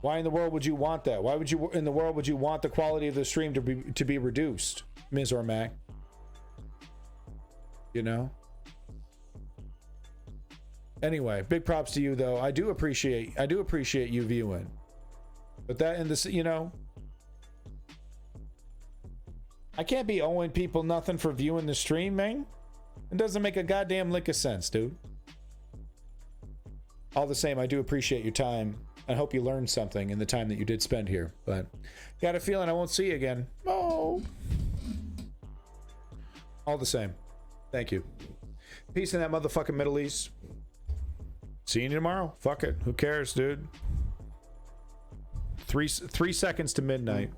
Why in the world would you want that? Why would you in the world would you want the quality of the stream to be reduced, Ms. or Mac? You know? Anyway, big props to you though. I do appreciate you viewing. But that in this, you know, I can't be owing people nothing for viewing the stream, man. It doesn't make a goddamn lick of sense, dude. All the same, I do appreciate your time. I hope you learned something in the time that you did spend here. But got a feeling I won't see you again. Oh. All the same. Thank you. Peace in that motherfucking Middle East. See you tomorrow. Fuck it. Who cares, dude? 3 seconds to midnight.